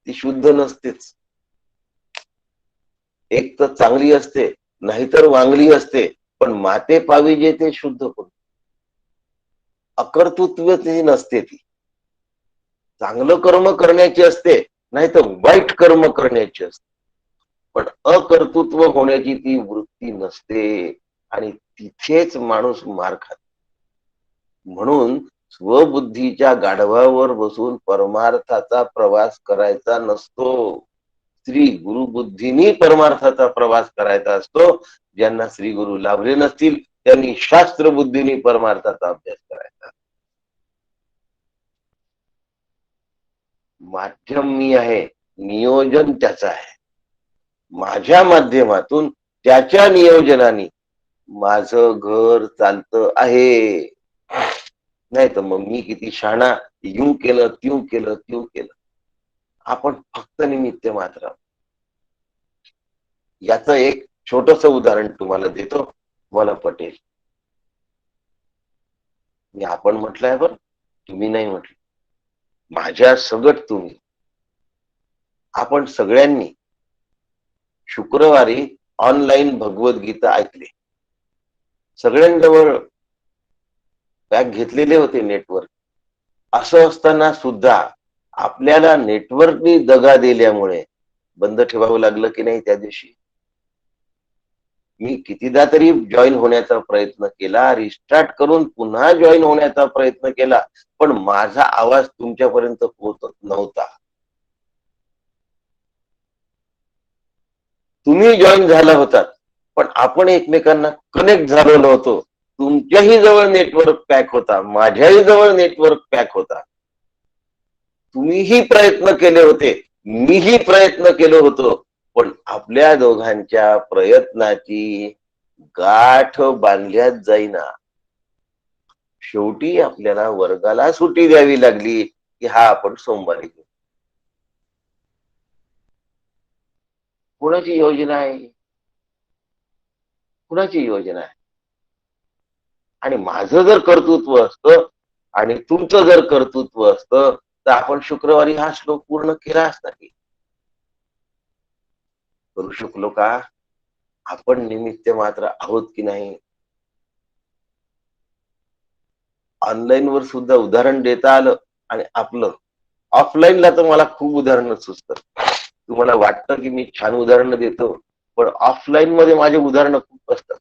ती शुद्ध नसतेच. एक तर चांगली असते, नाहीतर वांगली असते, पण माते पावी जे ते शुद्ध होत. अकर्तृत्व ती नसते. ती चांगलं कर्म करण्याची असते, नाही तर वाईट कर्म करण्याची असते, पण अकर्तृत्व होण्याची ती वृत्ती नसते. आणि तिथेच माणूस मार खातो. म्हणून स्वबुद्धीच्या गाढवावर बसून परमार्थाचा प्रवास करायचा नसतो. श्री गुरुबुद्धीने परमार्थाचा प्रवास करायचा असतो. ज्यांना श्री गुरु लाभले नसतील त्यांनी शास्त्र बुद्धीने परमार्थाचा अभ्यास करायचा. माध्यम मी आहे, नियोजन त्याचं आहे. माझ्या माध्यमातून त्याच्या नियोजनाने माझं घर चालतं आहे. नाही तर मग मी किती शहाणा, यूं केलं त्यूं केलं त्यूं केलं. आपण फक्त निमित्त मात्र. याचं एक छोटस उदाहरण तुम्हाला देतो, मला पटेल. मी आपण म्हटलंय बरं, तुम्ही नाही म्हटलं. माझ्या सगट तुम्ही, आपण सगळ्यांनी शुक्रवारी ऑनलाईन भगवद्गीता ऐकली. सगळ्यांजवळ पॅक घेतलेले होते नेटवर्क. असं असताना सुद्धा आपल्याला नेटवर्कनी दगा दिल्यामुळे बंद ठेवावं लागलं की नाही त्या दिवशी. मी कितीदा तरी जॉईन होण्याचा प्रयत्न केला, रिस्टार्ट करून पुन्हा जॉईन होण्याचा प्रयत्न केला, पण माझा आवाज तुमच्यापर्यंत पोहोचत नव्हता. तुम्ही जॉईन झाला होतात, पण आपण एकमेकांना कनेक्ट झालो नव्हतो. तुमच्याही जवळ नेटवर्क पॅक होता, माझ्याही जवळ नेटवर्क पॅक होता. तुम्हीही प्रयत्न केले होते, मीही प्रयत्न केलो होतो, पण आपल्या दोघांच्या प्रयत्नाची गाठ बांधल्याच जाईना. शेवटी आपल्याला वर्गाला सुट्टी द्यावी लागली की हा आपण सोमवारी घेऊ. कोणाची योजना आहे? कुणाची योजना आहे? आणि माझं जर कर्तृत्व असतं आणि तुमचं जर कर्तृत्व असतं तर आपण शुक्रवारी हा श्लोक पूर्ण केला असता की करू शकलो का? आपण निमित्त मात्र आहोत की नाही? ऑनलाईन वर सुद्धा उदाहरण देता आलं आणि आपलं ऑफलाईनला तर मला खूप उदाहरणं सुचतात. तुम्हाला वाटतं की मी छान उदाहरणं देतो, पण ऑफलाईन मध्ये माझे उदाहरणं खूप असतात.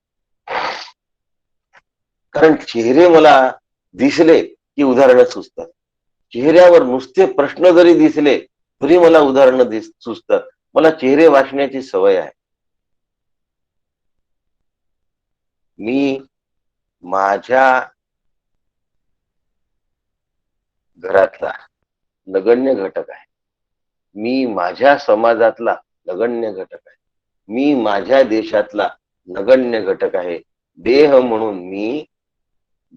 कारण चेहरे मला दिसले की उदाहरणं सुचतात. चेहऱ्यावर नुसते प्रश्न जरी दिसले तरी मला उदाहरणं सुचतात. मला चेहरे वाचण्याची सवय आहे. मी माझ्या घरातला नगण्य घटक आहे. मी माझ्या समाजातला नगण्य घटक आहे. मी माझ्या देशातला नगण्य घटक आहे. देह म्हणून मी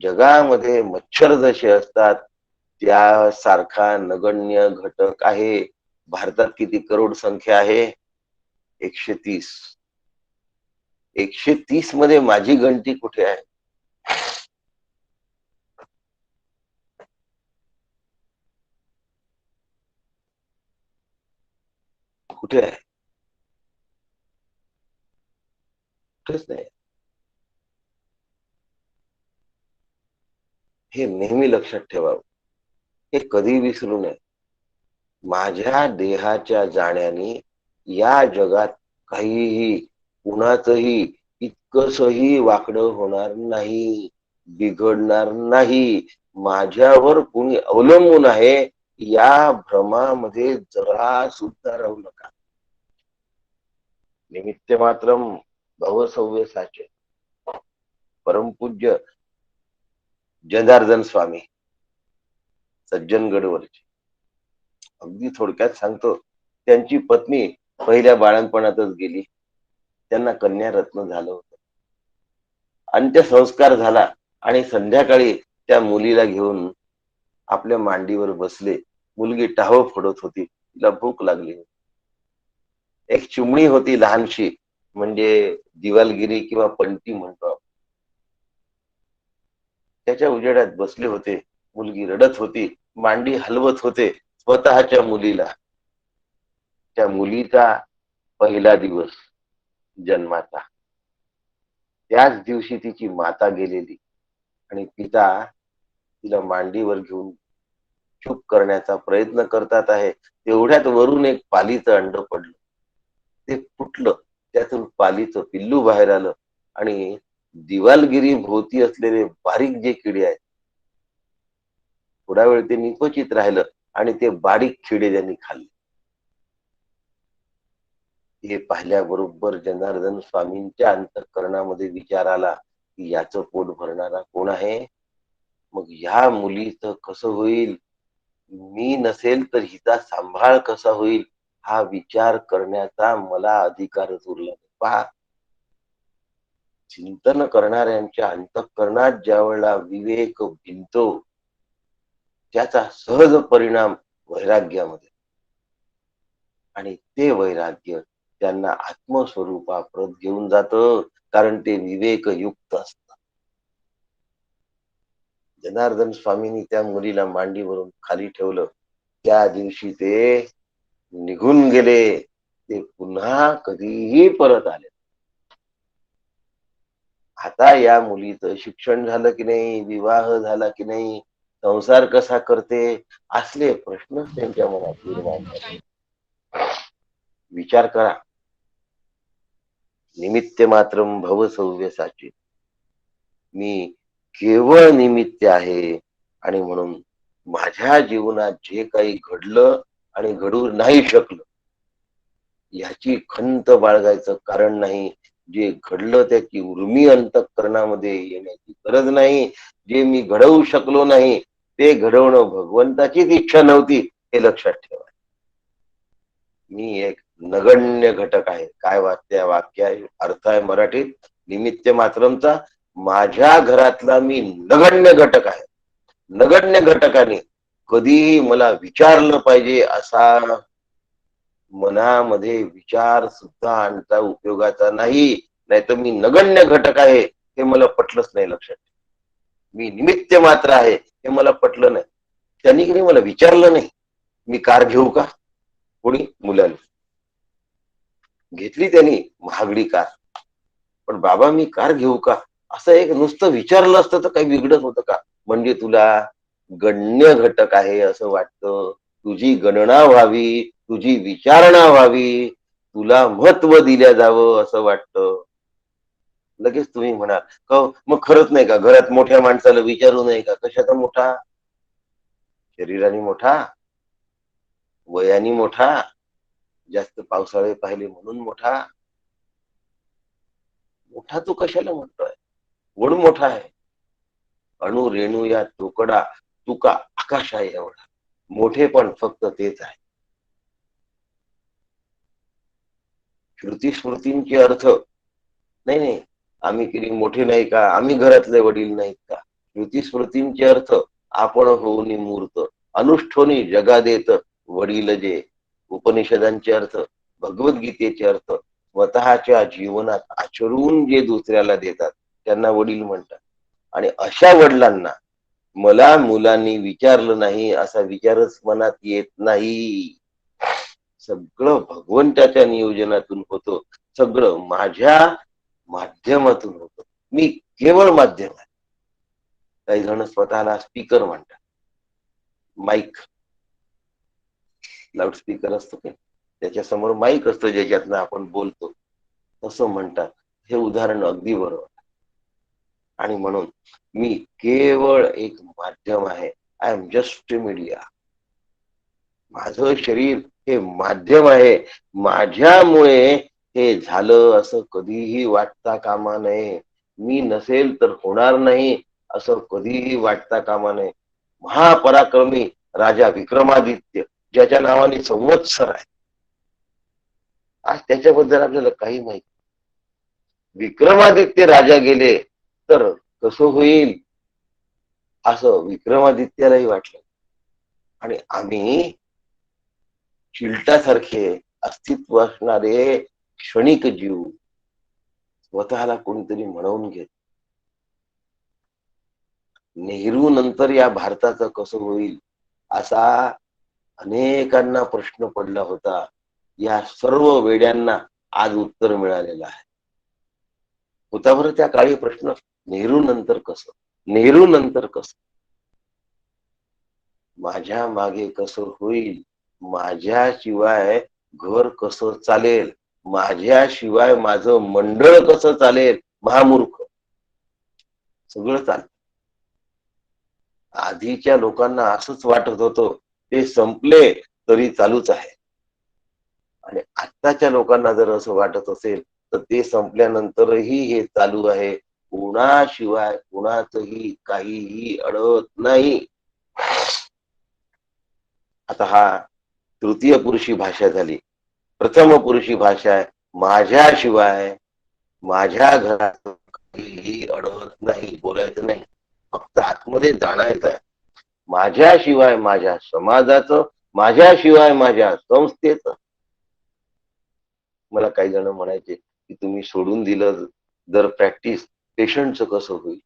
जगामध्ये मच्छर जसे असतात त्यासारखा नगण्य घटक आहे. भारतात किती करोड संख्या आहे? 130. 130 मध्ये माझी गणती कुठे आहे? कुठे आहे? कुठेच नाही. हे नेहमी लक्षात ठेवावं. हे कधी विसरू नये. माझ्या देहाच्या जाण्याने या जगात काहीही कुणाचंही इतकंसही वाकडं होणार नाही, बिघडणार नाही. माझ्यावर कुणी अवलंबून आहे या भ्रमामध्ये जरा सुद्धा राहू नका. निमित्त मात्रम भव सव्यसाचे परमपूज्य जनार्दन स्वामी सज्जनगडवरचे. अगदी थोडक्यात सांगतो, त्यांची पत्नी पहिल्या बाळणपणातच गेली. त्यांना कन्या रत्न झालं होतं. अंत्यसंस्कार झाला आणि संध्याकाळी त्या मुलीला घेऊन आपल्या मांडीवर बसले. मुलगी टाहो फोडत होती. तिला भूक लागली होती. एक चिमणी होती लहानशी, म्हणजे दिवालगिरी किंवा पंटी म्हणतो आपण. त्याच्या उजेडात बसले होते. मुलगी रडत होती, मांडी हलवत होते स्वतःच्या मुलीला. त्या मुलीचा पहिला दिवस जन्माचा. त्याच दिवशी तिची माता गेलेली आणि पिता तिला मांडीवर घेऊन चूप करण्याचा प्रयत्न करतात आहे. तेवढ्यात वरून एक पालीचं अंड पडलं. ते फुटलं. त्यातून पालीचं पिल्लू बाहेर आलं आणि दिवालगिरी भोवती असलेले बारीक जे किडे आहेत, थोडा वेळ ते निकोचित राहिलं आणि ते बारीक किडे त्यांनी खाल्ले. हे पाहिल्याबरोबर जनार्दन स्वामींच्या अंतःकरणामध्ये विचार आला की याचं पोट भरणारा कोण आहे? मग ह्या मुलीचं कसं होईल? मी नसेल तर हिचा सांभाळ कसा होईल? हा विचार करण्याचा मला अधिकारच उरला नाही. पहा, चिंतन करणाऱ्यांच्या अंतःकरणात ज्या वेळेला विवेक भिनतो त्याचा सहज परिणाम वैराग्यामध्ये, आणि ते वैराग्य त्यांना आत्मस्वरूपाप्रत घेऊन जातं, कारण ते विवेक युक्त असत. जनार्दन स्वामींनी त्या मुलीला मांडीवरून खाली ठेवलं. त्या दिवशी ते निघून गेले. ते पुन्हा कधीही परत आले. आता या मुलीचं शिक्षण झालं की नाही, विवाह झाला की नाही, संसार कसा करते, असले प्रश्नच त्यांच्या मनात निर्माण झाले. विचार करा. निमित्त मात्रम भव सव्यसाची. मी केवळ निमित्त आहे आणि म्हणून माझ्या जीवनात जे काही घडलं आणि घडू नाही शकलं याची खंत बाळगायचं कारण नाही. जे घडलं त्याची उर्मी अंतःकरणामध्ये येण्याची गरज नाही. जे मी घडवू शकलो नाही ते घडवणं भगवंताचीच इच्छा नव्हती, हे लक्षात ठेवा. मी एक नगण्य घटक आहे. काय वाक्य आहे, अर्थ आहे मराठीत निमित्त मात्रमचा? माझ्या घरातला मी नगण्य घटक आहे. नगण्य घटकाने कधीही मला विचारलं पाहिजे असा मनामध्ये विचार सुद्धा आणता उपयोगाचा नाही. नाहीतर मी नगण्य घटक आहे हे मला पटलंच नाही. लक्षात, मी निमित्त मात्र आहे हे मला पटलं नाही. त्यांनी की मला विचारलं नाही, मी कार घेऊ का? कोणी? मुलांनी घेतली, त्यांनी महागडी कार. पण बाबा मी कार घेऊ का असं एक नुसतं विचारलं असतं तर काही बिघडत होतं का? म्हणजे तुला गण्य घटक आहे असं वाटतं, तुझी गणना व्हावी, तुझी विचारणा व्हावी, तुला महत्व दिल्या जावं असं वाटतं. लगेच तुम्ही म्हणाल का मग खरंच नाही का, घरात मोठ्या माणसाला विचारू नये का? कशाचा मोठा? शरीराने मोठा, वयाने मोठा, जास्त पावसाळे पाहिले म्हणून मोठा. मोठा तो कशाला म्हणतोय? वड मोठा आहे. अणु रेणू या तुकडा तुका आकाश आहे एवढा. मोठे पण फक्त तेच आहे. श्रुती स्मृतींचे अर्थ नाही नाही, आम्ही किती मोठे नाही का, आम्ही घरातले वडील नाहीत का. श्रुती स्मृतींचे अर्थ आपण होऊनी मूर्त अनुष्ठोनी जगा देत वडील जे. उपनिषदांचे अर्थ, भगवद्गीतेचे अर्थ स्वतःच्या जीवनात आचरून जे दुसऱ्याला देतात त्यांना वडील म्हणतात. आणि अशा वडिलांना मला मुलांनी विचारलं नाही असा विचारच मनात येत नाही. सगळं भगवंताच्या नियोजनातून होतं, सगळं माझ्या माध्यमातून होतं. मी केवळ माध्यम आहे. काही जण स्वतःला स्पीकर म्हणतात. माईक, लाऊडस्पीकर असतो की त्याच्यासमोर माईक असतं ज्याच्यातनं आपण बोलतो, असं म्हणतात. हे उदाहरण अगदी बरोबर. आणि म्हणून मी केवळ एक माध्यम आहे. I am just media. माझं शरीर हे माध्यम आहे. माझ्यामुळे हे झालं असं कधीही वाटता कामा नये. मी नसेल तर होणार नाही असं कधीही वाटता कामा नये. महापराक्रमी राजा विक्रमादित्य ज्याच्या नावाने संवत्सर आहे, आज त्याच्याबद्दल आपल्याला काही माहिती. विक्रमादित्य राजा गेले तर कसं होईल असं विक्रमादित्यालाही वाटलं. आणि आम्ही चिलटासारखे अस्तित्व असणारे क्षणिक जीव स्वतःला कोणीतरी म्हणवून घेत. नेहरू नंतर या भारताचं कसं होईल असा अनेकांना प्रश्न पडला होता. या सर्व वेड्यांना आज उत्तर मिळालेलं आहे. होता बरं त्या काळी प्रश्न, नेहरू नंतर कसं, नेहरू नंतर कसं. माझ्या मागे कसं होईल, माझ्याशिवाय घर कसं चालेल, माझ्याशिवाय माझं मंडळ कसं चालेल. महामूर्ख, सगळं चालत. आधीच्या लोकांना असंच वाटत होतं ते संपले तरी चालूच आहे. आणि आत्ताच्या लोकांना जर असं वाटत असेल तर ते संपल्यानंतरही हे चालू आहे. कुणाशिवाय कुणाचही काहीही अडत नाही. आता हा तृतीय पुरुषी भाषा झाली. प्रथम पुरुषी भाषा आहे, माझ्याशिवाय माझ्या घरात काहीही अडत नाही. बोलायचं नाही, फक्त आतमध्ये जाणायचं आहे. माझ्याशिवाय माझ्या समाजाचं, माझ्याशिवाय माझ्या संस्थेचं. मला काही जण म्हणायचे की तुम्ही सोडून दिलं जर प्रॅक्टिस, पेशंटचं कसं होईल.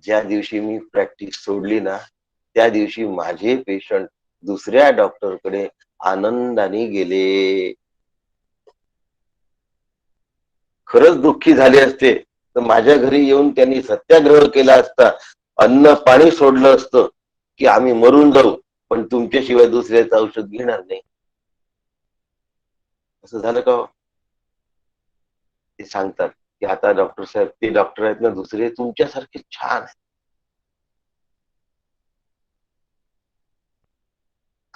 ज्या दिवशी मी प्रॅक्टिस सोडली ना त्या दिवशी माझे पेशंट दुसऱ्या डॉक्टरकडे आनंदाने गेले. खरंच दुःखी झाले असते तर माझ्या घरी येऊन त्यांनी सत्याग्रह केला असता, अन्न पाणी सोडलं असतं की आम्ही मरून जाऊ पण तुमच्याशिवाय दुसऱ्याचं औषध घेणार नाही. असं झालं का हो? ते सांगतात की आता डॉक्टर साहेब, ते डॉक्टर आहेत ना दुसरे तुमच्यासारखे छान आहेत.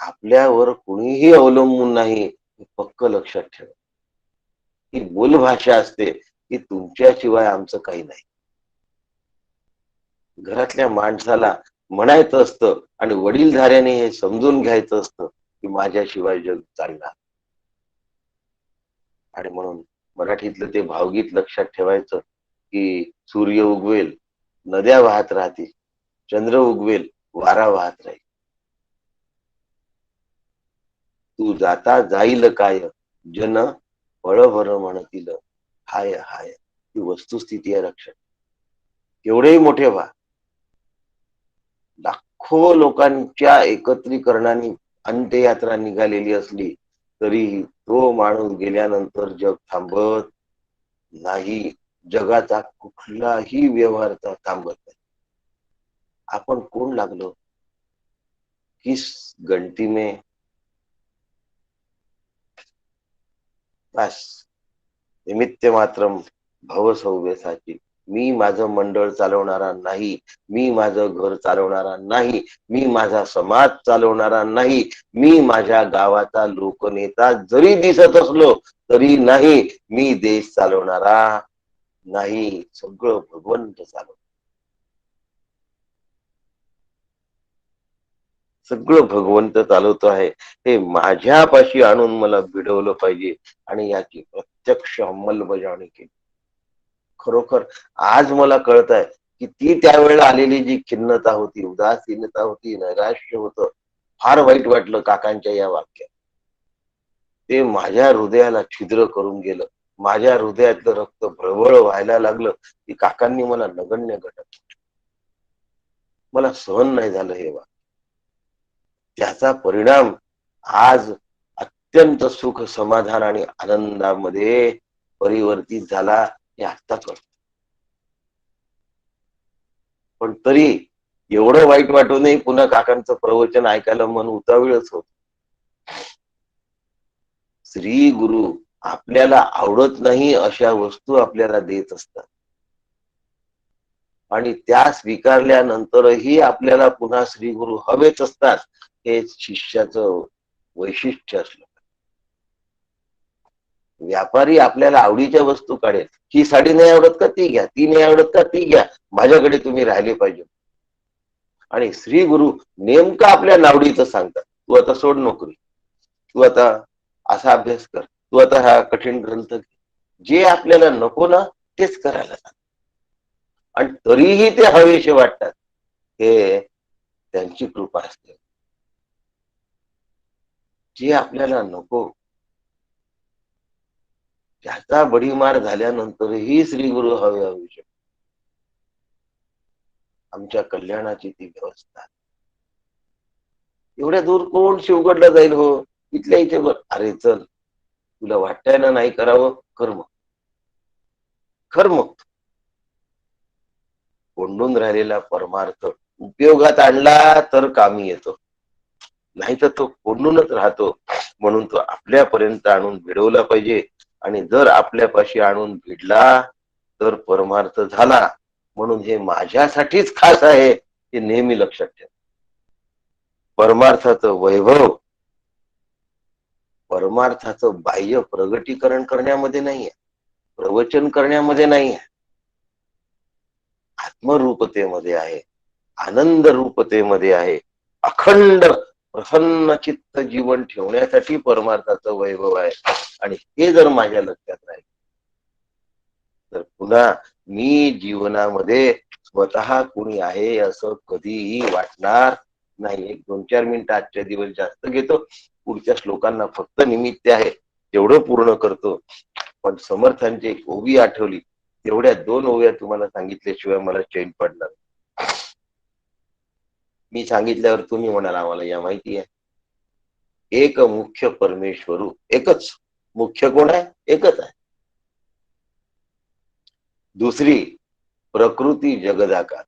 आपल्यावर कुणीही अवलंबून नाही हे पक्क लक्षात ठेवा. ही बोलभाषा असते की तुमच्याशिवाय आमचं काही नाही. घरातल्या माणसाला म्हणायचं असतं आणि वडीलधाऱ्याने हे समजून घ्यायचं असतं की माझ्याशिवाय जग चालणार. आणि म्हणून मराठीतलं ते भावगीत लक्षात ठेवायचं की सूर्य उगवेल नद्या वाहत राहतील, चंद्र उगवेल वारा वाहत राहील. तू जाता जाईल काय, जन पळभर म्हणतील हाय हाय. ही वस्तुस्थिती आहे. लक्षात एवढेही मोठे व्हा. लाखो लोकांच्या एकत्रीकरणाने अंत्ययात्रा निघालेली असली तरी तो माणूस गेल्यानंतर जग थांबत नाही. जगाचा कुठलाही व्यवहार थांबत नाही. आपण कोण लागलो, किस गंटी में बस निमित्त मात्रम भव सव्यसाची. मी माझं मंडळ चालवणारा नाही, मी माझं घर चालवणारा नाही, मी माझा समाज चालवणारा नाही, मी माझ्या गावाचा लोकनेता जरी दिसत असलो तरी नाही, मी देश चालवणारा नाही. सगळं भगवंत चालव, सगळं भगवंत चालवतो आहे. हे माझ्यापाशी आणून मला भिडवलं पाहिजे आणि याची प्रत्यक्ष अंमलबजावणी केली. खरोखर आज मला कळत आहे की ती त्यावेळेला आलेली जी खिन्नता होती, उदासीनता होती, नैराश्य होतं, फार वाईट वाटलं काकांच्या या वाक्यात. ते माझ्या हृदयाला छिद्र करून गेलं. माझ्या हृदयातलं रक्त भळभळ व्हायला लागलं की काकांनी मला नगण्य घटक, मला सहन नाही झालं हे वाक्य. त्याचा परिणाम आज अत्यंत सुख, समाधान आणि आनंदामध्ये परिवर्तित झाला हे आता कळतं. पण तरी एवढं वाईट वाटूनही पुन्हा काकांचं प्रवचन ऐकायला मन उतावीळच होत. श्री गुरु आपल्याला आवडत नाही अशा वस्तू आपल्याला देत असतात आणि त्या स्वीकारल्यानंतरही आपल्याला पुन्हा श्री गुरु हवेच असतात. हे शिष्याचं वैशिष्ट्य असलं. व्यापारी आपल्याला आवडीच्या वस्तू काढेल, ही साडी नाही आवडत का ती घ्या, ती नाही आवडत का ती घ्या, माझ्याकडे तुम्ही राहिले पाहिजे. आणि श्री गुरु नेमकं आपल्या नावडीचं सांगतात, तू आता सोड नोकरी, तू आता असा अभ्यास कर, तू आता हा कठीण ग्रंथ घे. जे आपल्याला नको ना तेच करायला सांग आणि तरीही ते हवेशी वाटतात. हे त्यांची कृपा असते. जे आपल्याला नको त्याचा बडीमार झाल्यानंतरही श्री गुरु हवे हवे, आमच्या कल्याणाची ती व्यवस्था. एवढ्या दूर कोण शिवगडला जाईल हो, इथल्या इथे बघ. अरे चल, तुला वाटतंय ना नाही करावं, कर्म कर्म कोंडून राहिलेला परमार्थ उपयोगात आणला तर कामी येतो, नाही तर तो कोंडूनच राहतो. म्हणून तो आपल्यापर्यंत आणून भिडवला पाहिजे आणि जर आपल्यापाशी आणून भिडला तर परमार्थ झाला. म्हणून हे माझ्यासाठीच खास आहे हे नेहमी लक्षात ठेवा. परमार्थाचं वैभव परमार्थाचं बाह्य प्रगटीकरण करण्यामध्ये नाहीये, प्रवचन करण्यामध्ये नाहीये, आत्मरूपतेमध्ये आहे, आनंद रूपतेमध्ये आहे. अखंड प्रसन्न चित्त जीवन ठेवण्यासाठी परमार्थाचं वैभव आहे. आणि हे जर माझ्या लक्षात राहील तर पुन्हा मी जीवनामध्ये स्वतः कोणी आहे असं कधीही वाटणार नाही. एक 2-4 मिनिटं आजच्या दिवस जास्त घेतो, पुढच्या श्लोकांना फक्त निमित्त आहे तेवढं पूर्ण करतो. पण समर्थांची एक ओवी आठवली, तेवढ्या 2 ओव्या तुम्हाला सांगितल्याशिवाय मला चैन पडणार. मी सांगितल्यावर तुम्ही म्हणाल आम्हाला या माहिती आहे. एक मुख्य परमेश्वरू, एकच मुख्य कोण आहे, एकच आहे. दुसरी प्रकृती जगदाकार,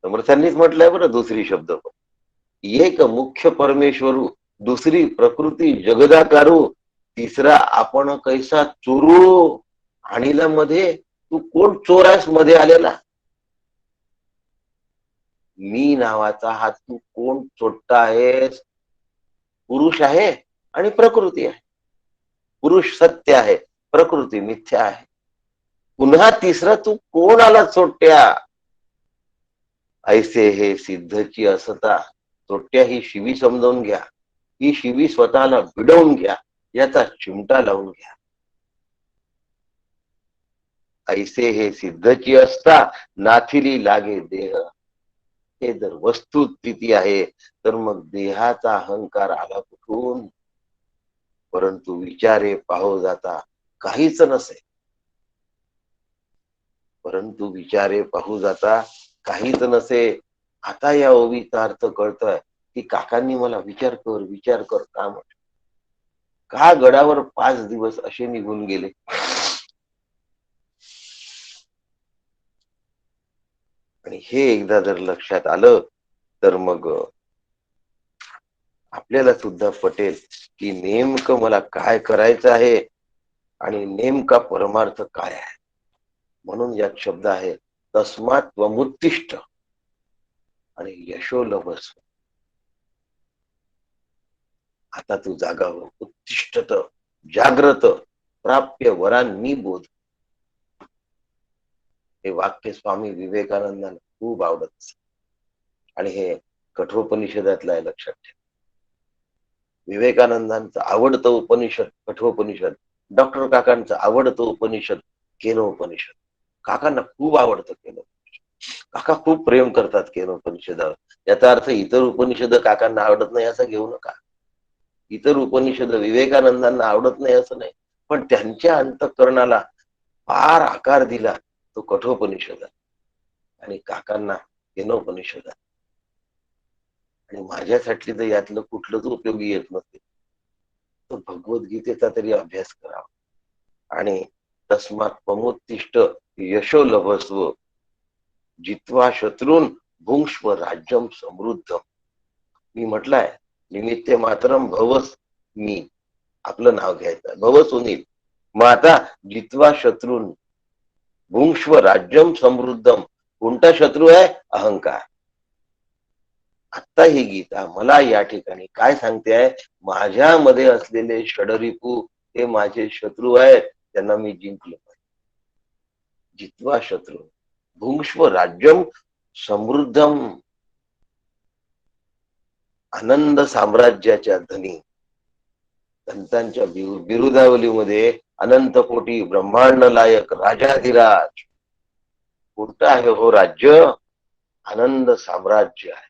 समर्थांनीच म्हटलंय बरं दुसरी शब्द पण. एक मुख्य परमेश्वरू, दुसरी प्रकृती जगदाकारू, तिसरा आपण कैसा चोरू आणीला मध्ये. तू कोण चोर आहेस मध्ये आलेला, मी नावाचा हा तू कोण चोट्टा आहेस. पुरुष आहे आणि प्रकृती आहे. पुरुष सत्य आहे, प्रकृती मिथ्या आहे. पुन्हा तिसरा तू कोण आला चोट्ट्या. ऐसे हे सिद्धची असता, चोट्ट्या ही शिवी समजावून घ्या, ही शिवी स्वतःला भिडवून घ्या, याचा चिमटा लावून घ्या. ऐसे हे सिद्धची असता, नाथिली लागे देह. हे जर वस्तुस्थिती आहे तर मग देहाचा अहंकार आला कुठून. परंतु विचारे पाहो जाता काहीच नसे, परंतु विचारे पाहू जाता काहीच नसे. आता या ओवीचा अर्थ कळतोय की काकांनी मला विचार कर का म्हटलं. का गडावर 5 दिवस असे निघून गेले. आणि हे एकदा जर लक्षात आलं तर मग आपल्याला सुद्धा पटेल की नेमकं मला काय करायचं आहे आणि नेमका परमार्थ काय आहे. म्हणून यात शब्द आहे तस्मात त्वमुत्तिष्ठ आणि यशो लभस्व. आता तू जागा हो, उत्तिष्ठत जाग्रत प्राप्य वरांनी बोध. हे वाक्य स्वामी विवेकानंदांना खूप आवडत आणि हे कठोपनिषदातलं आहे, लक्षात ठेवा. विवेकानंदांचं आवडतं उपनिषद कठोपनिषद, डॉक्टर काकांचं आवडतं उपनिषद केनोपनिषद. काकांना खूप आवडतं केनोपनिषद, काका खूप प्रेम करतात केनोपनिषदावर. याचा अर्थ इतर उपनिषद काकांना आवडत नाही असं घेऊ नका. इतर उपनिषद विवेकानंदांना आवडत नाही असं नाही, पण त्यांच्या अंतःकरणाला फार आकार दिला तो कठोपनिषद आणि काकांना केनोपनिषद. आणि माझ्यासाठी तर यातलं कुठलंच उपयोगी येत नसते, तो भगवद्गीतेचा तरी अभ्यास करावा. आणि तस्मात त्वमुत्तिष्ठ यशो लभस्व जित्वा शत्रून् भुंक्ष्व राज्यम समृद्ध. मी म्हटलंय निमित्त मात्रम भवस, मी आपलं नाव घ्यायचं भव सुनील. मग आता जित्वा शत्रून् भुंक्ष्व राज्यम समृद्धम. कोणता शत्रू आहे? अहंकार. आता ही गीता मला या ठिकाणी काय सांगते आहे? माझ्यामध्ये असलेले षडरिपू हे माझे शत्रू आहेत, त्यांना मी जिंकलो पाहिजे. जित्वा शत्रू भुंक्ष्व राज्यम समृद्धम. आनंद साम्राज्याच्या धनी संतांच्या बिरुदावलीमध्ये अनंत कोटी ब्रह्मांड लायक राजाधिराज. कोणतं आहे हो राज्य? आनंद साम्राज्य आहे.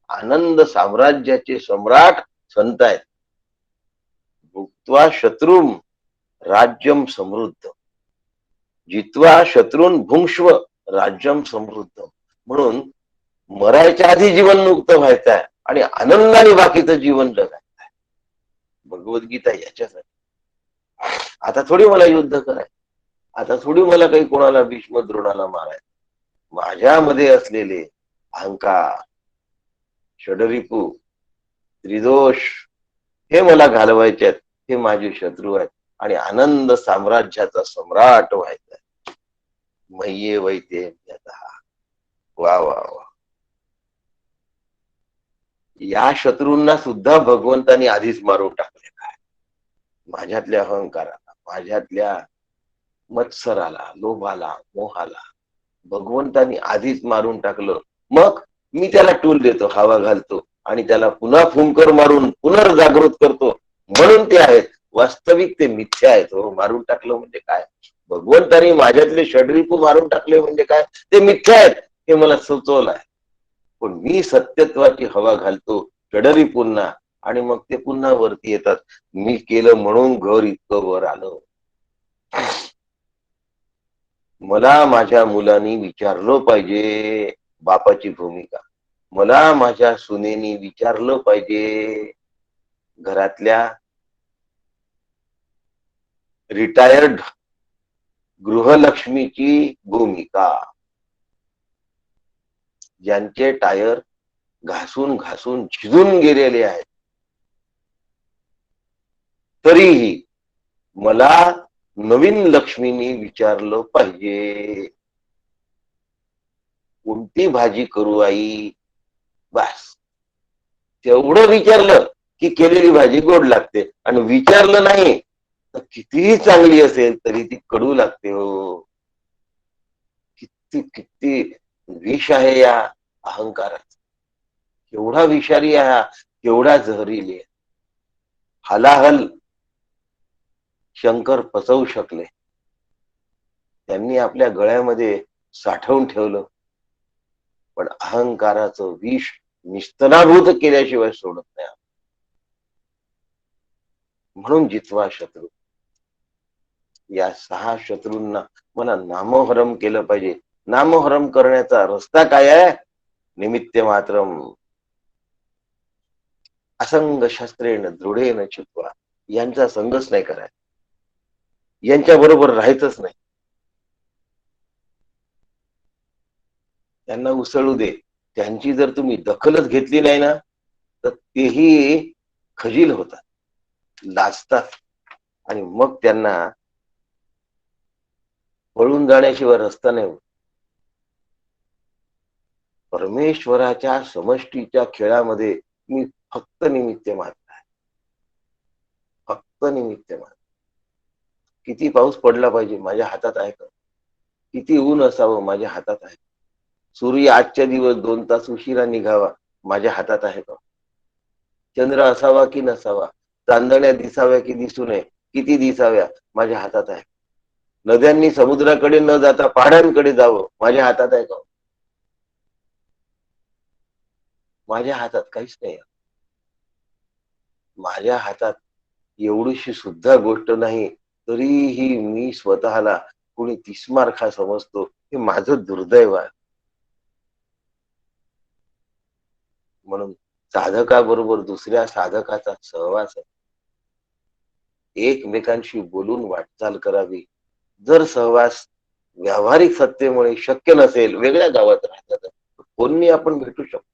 आनंद साम्राज्याचे सम्राट संत आहेत. भुक्त्वा शत्रुम राज्यम समृद्ध, जित्वा शत्रून भुंक्ष्व राज्यम समृद्ध. म्हणून मरायच्या आधी जीवनमुक्त व्हायचं आहे आणि आनंदाने बाकीचं जीवन जगायचं आहे. भगवद्गीता याच्यासाठी. आता थोडी मला युद्ध करायचं, आता थोडी मला काही कोणाला भीष्म द्रोणाला मारायचं. माझ्यामध्ये असलेले अहंकार, षडरिपू, त्रिदोष हे मला घालवायचे आहेत, हे माझे शत्रू आहेत आणि आनंद साम्राज्याचा सम्राट व्हायचा आहे. मय्ये वैते वा वा वा. या शत्रूंना सुद्धा भगवंतानी आधीच मारून टाकलेला आहे. माझ्यातल्या अहंकाराला, माझ्यातल्या मत्सराला, लोभाला, मोहाला भगवंतानी आधीच मारून टाकलं. मग मी त्याला टूल देतो, हवा घालतो आणि त्याला पुन्हा फुंकर मारून पुनर्जागृत करतो. म्हणून ते आहेत. वास्तविक ते मिथ्या आहेत. हो, मारून टाकलं म्हणजे काय? भगवंतानी माझ्यातले षडरिपू मारून टाकले म्हणजे काय? ते मिथ्या आहेत हे मला सुचवलं आहे. पण मी सत्यत्वाची हवा घालतो षडरिपूंना आणि मग ते पुन्हा वरती येतात. मी केलं म्हणून घर इतकं वर आलं. मला माझ्या मुलांनी विचारलं पाहिजे बापाची भूमिका. मला माझ्या सुनेनी विचारलं पाहिजे घरातल्या रिटायर्ड गृहलक्ष्मीची भूमिका. ज्यांचे टायर घासून घासून झिजून गेलेले आहेत, तरीही मला नवीन लक्ष्मीनी विचारलं पाहिजे कोणती भाजी करू आई. बस तेवढं विचारलं की केलेली भाजी गोड लागते, आणि विचारलं नाही तर कितीही चांगली असेल तरी ती कडू लागते. हो, किती किती विष आहे या अहंकाराचा. केवढा विषारी आहे, केवढा जहरीली आहे. हलाहल शंकर पचवू शकले, त्यांनी आपल्या गळ्यामध्ये साठवून ठेवलं, पण अहंकाराचं विष निस्तनाभूत केल्याशिवाय सोडत नाही. म्हणून जितवा शत्रू. या 6 शत्रूंना मला नामोहरम केलं पाहिजे. नामोहरम करण्याचा रस्ता काय आहे? निमित्त मात्रम असंग शस्त्रेण दृढेन चित्वा. यांचा संघच नाही करायचा, यांच्या बरोबर राहायचंच नाही. त्यांना उसळू दे. त्यांची जर तुम्ही दखलच घेतली नाही ना तर तेही खजील होतात, लाजतात आणि मग त्यांना पळून जाण्याशिवाय रस्ता नाही. परमेश्वराच्या समष्टीच्या खेळामध्ये मी फक्त निमित्त मात्र आहे. फक्त निमित्त मात्र. किती पाऊस पडला पाहिजे माझ्या हातात आहे का? किती ऊन असावं माझ्या हातात आहे. सूर्य आजच्या दिवस 2 तास उशिरा निघावा माझ्या हातात आहे का? चंद्र असावा की नसावा, चांदण्या दिसाव्या की दिसू नये, किती दिसाव्या माझ्या हातात आहे. नद्यांनी समुद्राकडे न जाता पहाडांकडे जावं माझ्या हातात आहे का? माझ्या हातात काहीच नाही. माझ्या हातात एवढीशी सुद्धा गोष्ट नाही, तरीही मी स्वतःला कोणी तिस्मारखा समजतो. हे माझं दुर्दैव आहे. म्हणून साधकाबरोबर दुसऱ्या साधकाचा सहवास आहे. एकमेकांशी बोलून वाटचाल करावी. जर सहवास व्यावहारिक सत्तेमुळे शक्य नसेल, वेगळ्या गावात राहतात, फोननी आपण भेटू शकतो,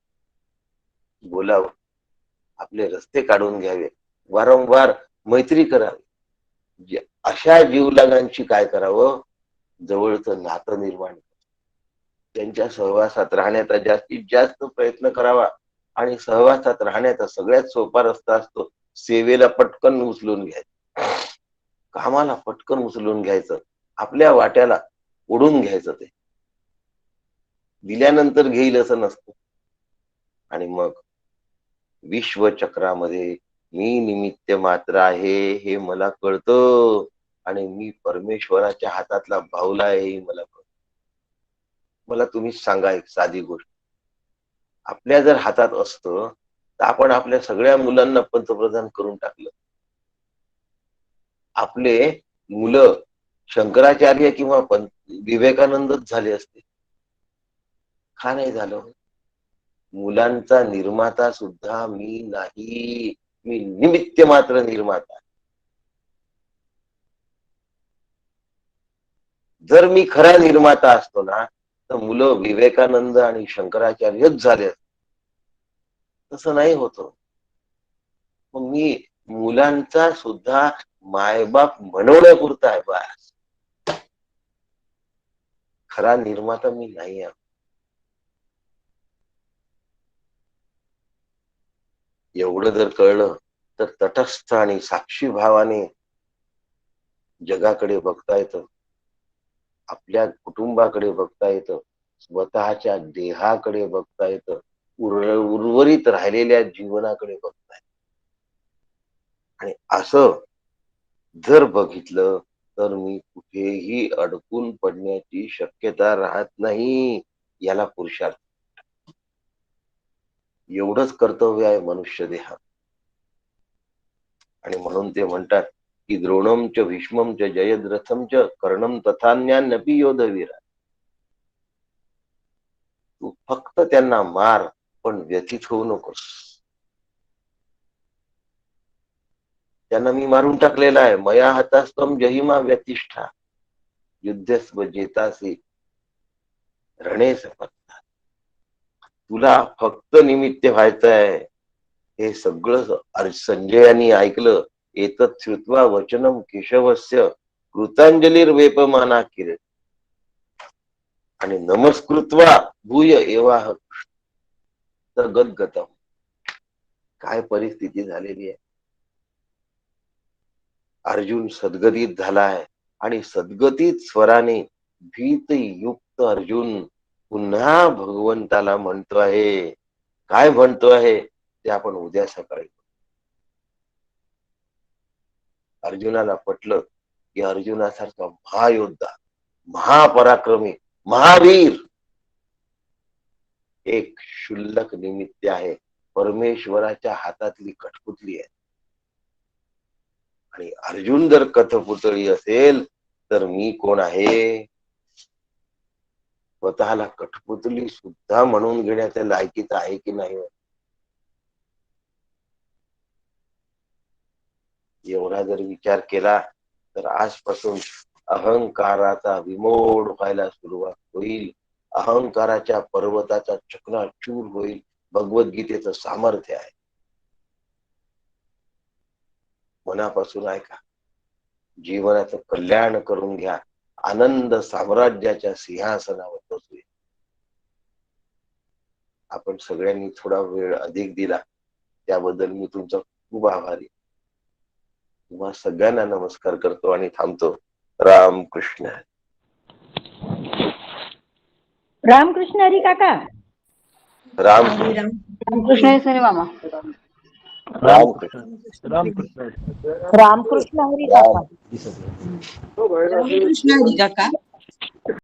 बोलावं, आपले रस्ते काढून घ्यावे, वारंवार मैत्री करावी. अशा जीवलगांची काय करावं? जवळचं नातं निर्माण, त्यांच्या सहवासात राहण्याचा जास्तीत जास्त प्रयत्न करावा. आणि सहवासात राहण्याचा सगळ्यात सोपा रस्ता असतो सेवेला पटकन उचलून घ्यायचं, कामाला पटकन उचलून घ्यायचं, आपल्या वाट्याला ओढून घ्यायचं. ते दिल्यानंतर घेईल असं नसतं. आणि मग विश्वचक्रामध्ये मी निमित्त मात्र आहे हे मला कळतं, आणि मी परमेश्वराच्या हातातला भाऊला आहे हे मला कळतं. मला तुम्हीच सांगा एक साधी गोष्ट, आपल्या जर हातात असतं तर आपण आपल्या सगळ्या मुलांना पंतप्रधान करून टाकलं. आपले मुलं शंकराचार्य किंवा विवेकानंदच झाले असते. का नाही झालं? मुलांचा निर्माता सुद्धा मी नाही, मी निमित्त मात्र निर्माता. जर मी खरा निर्माता असतो ना, तर मुलं विवेकानंद आणि शंकराचार्यच झाले असते. तसं नाही होत. मग मी मुलांचा सुद्धा मायबाप म्हणवण्यापुरता आहे बस. खरा निर्माता मी नाही आहे. एवढं जर कळलं तर तटस्थ आणि साक्षी भावाने जगाकडे बघता येतं, आपल्या कुटुंबाकडे बघता येतं, स्वतःच्या देहाकडे बघता येतं, उर्वरित राहिलेल्या जीवनाकडे बघता येतं. आणि असं जर बघितलं तर मी कुठेही अडकून पडण्याची शक्यता राहत नाही. याला पुरुषार्थ, एवढंच कर्तव्य आहे मनुष्य देहात. आणि म्हणून ते म्हणतात की द्रोणम च भीष्मम च जयद्रथम च कर्णम तथान्यानपि योधवीरा. तू फक्त त्यांना मार, पण व्यथित होऊ नकोस. त्यांना मी मारून टाकलेला आहे. मया हतास्तम जहिमा व्यतिष्ठा युद्धस्व जेतासी रणे सपत्ता. तुला फक्त निमित्त व्हायचंय. हे सगळं संजयानी ऐकलं. एतत् श्रुत्वा वचनम केशवस्य कृतांजलीर्वेपमाना किरे आणि नमस्कृत्वा भूय एवाह तर गदगतम. काय परिस्थिती झालेली आहे. अर्जुन सद्गतीत झालाय आणि सद्गतीत स्वराने भीतयुक्त अर्जुन पुन्हा भगवंताला म्हणतो आहे. काय म्हणतो आहे ते आपण उद्या सकाळी. अर्जुनाला पटलं की अर्जुनासारखा महायोद्धा, महापराक्रमी, महावीर एक क्षुल्लक निमित्त आहे, परमेश्वराच्या हातातली कठपुतली आहे. आणि अर्जुन जर कथपुतळी असेल तर मी कोण आहे? स्वतःला कठपुतली सुद्धा म्हणून घेण्याच्या लायकीत आहे की नाही? एवढा जर विचार केला तर आजपासून अहंकाराचा विमोड व्हायला सुरुवात होईल. अहंकाराच्या पर्वताचा चकनाचूर होईल. भगवद्गीतेचं सामर्थ्य आहे. मनापासून ऐका, जीवनाचं कल्याण करून घ्या आनंद साम्राज्याच्या सिंहासनावर बसूया. आपण सगळ्यांनी थोडा वेळ अधिक दिला त्याबद्दल मी तुमचा खूप आभारी. तुम्हा सगळ्यांना नमस्कार करतो आणि थांबतो. रामकृष्ण. रामकृष्ण हरी काका. राम रामकृष्ण हरी सनी मामा. रामकृष्ण. रामकृष्ण हरी काका. रामकृष्ण हरी काका.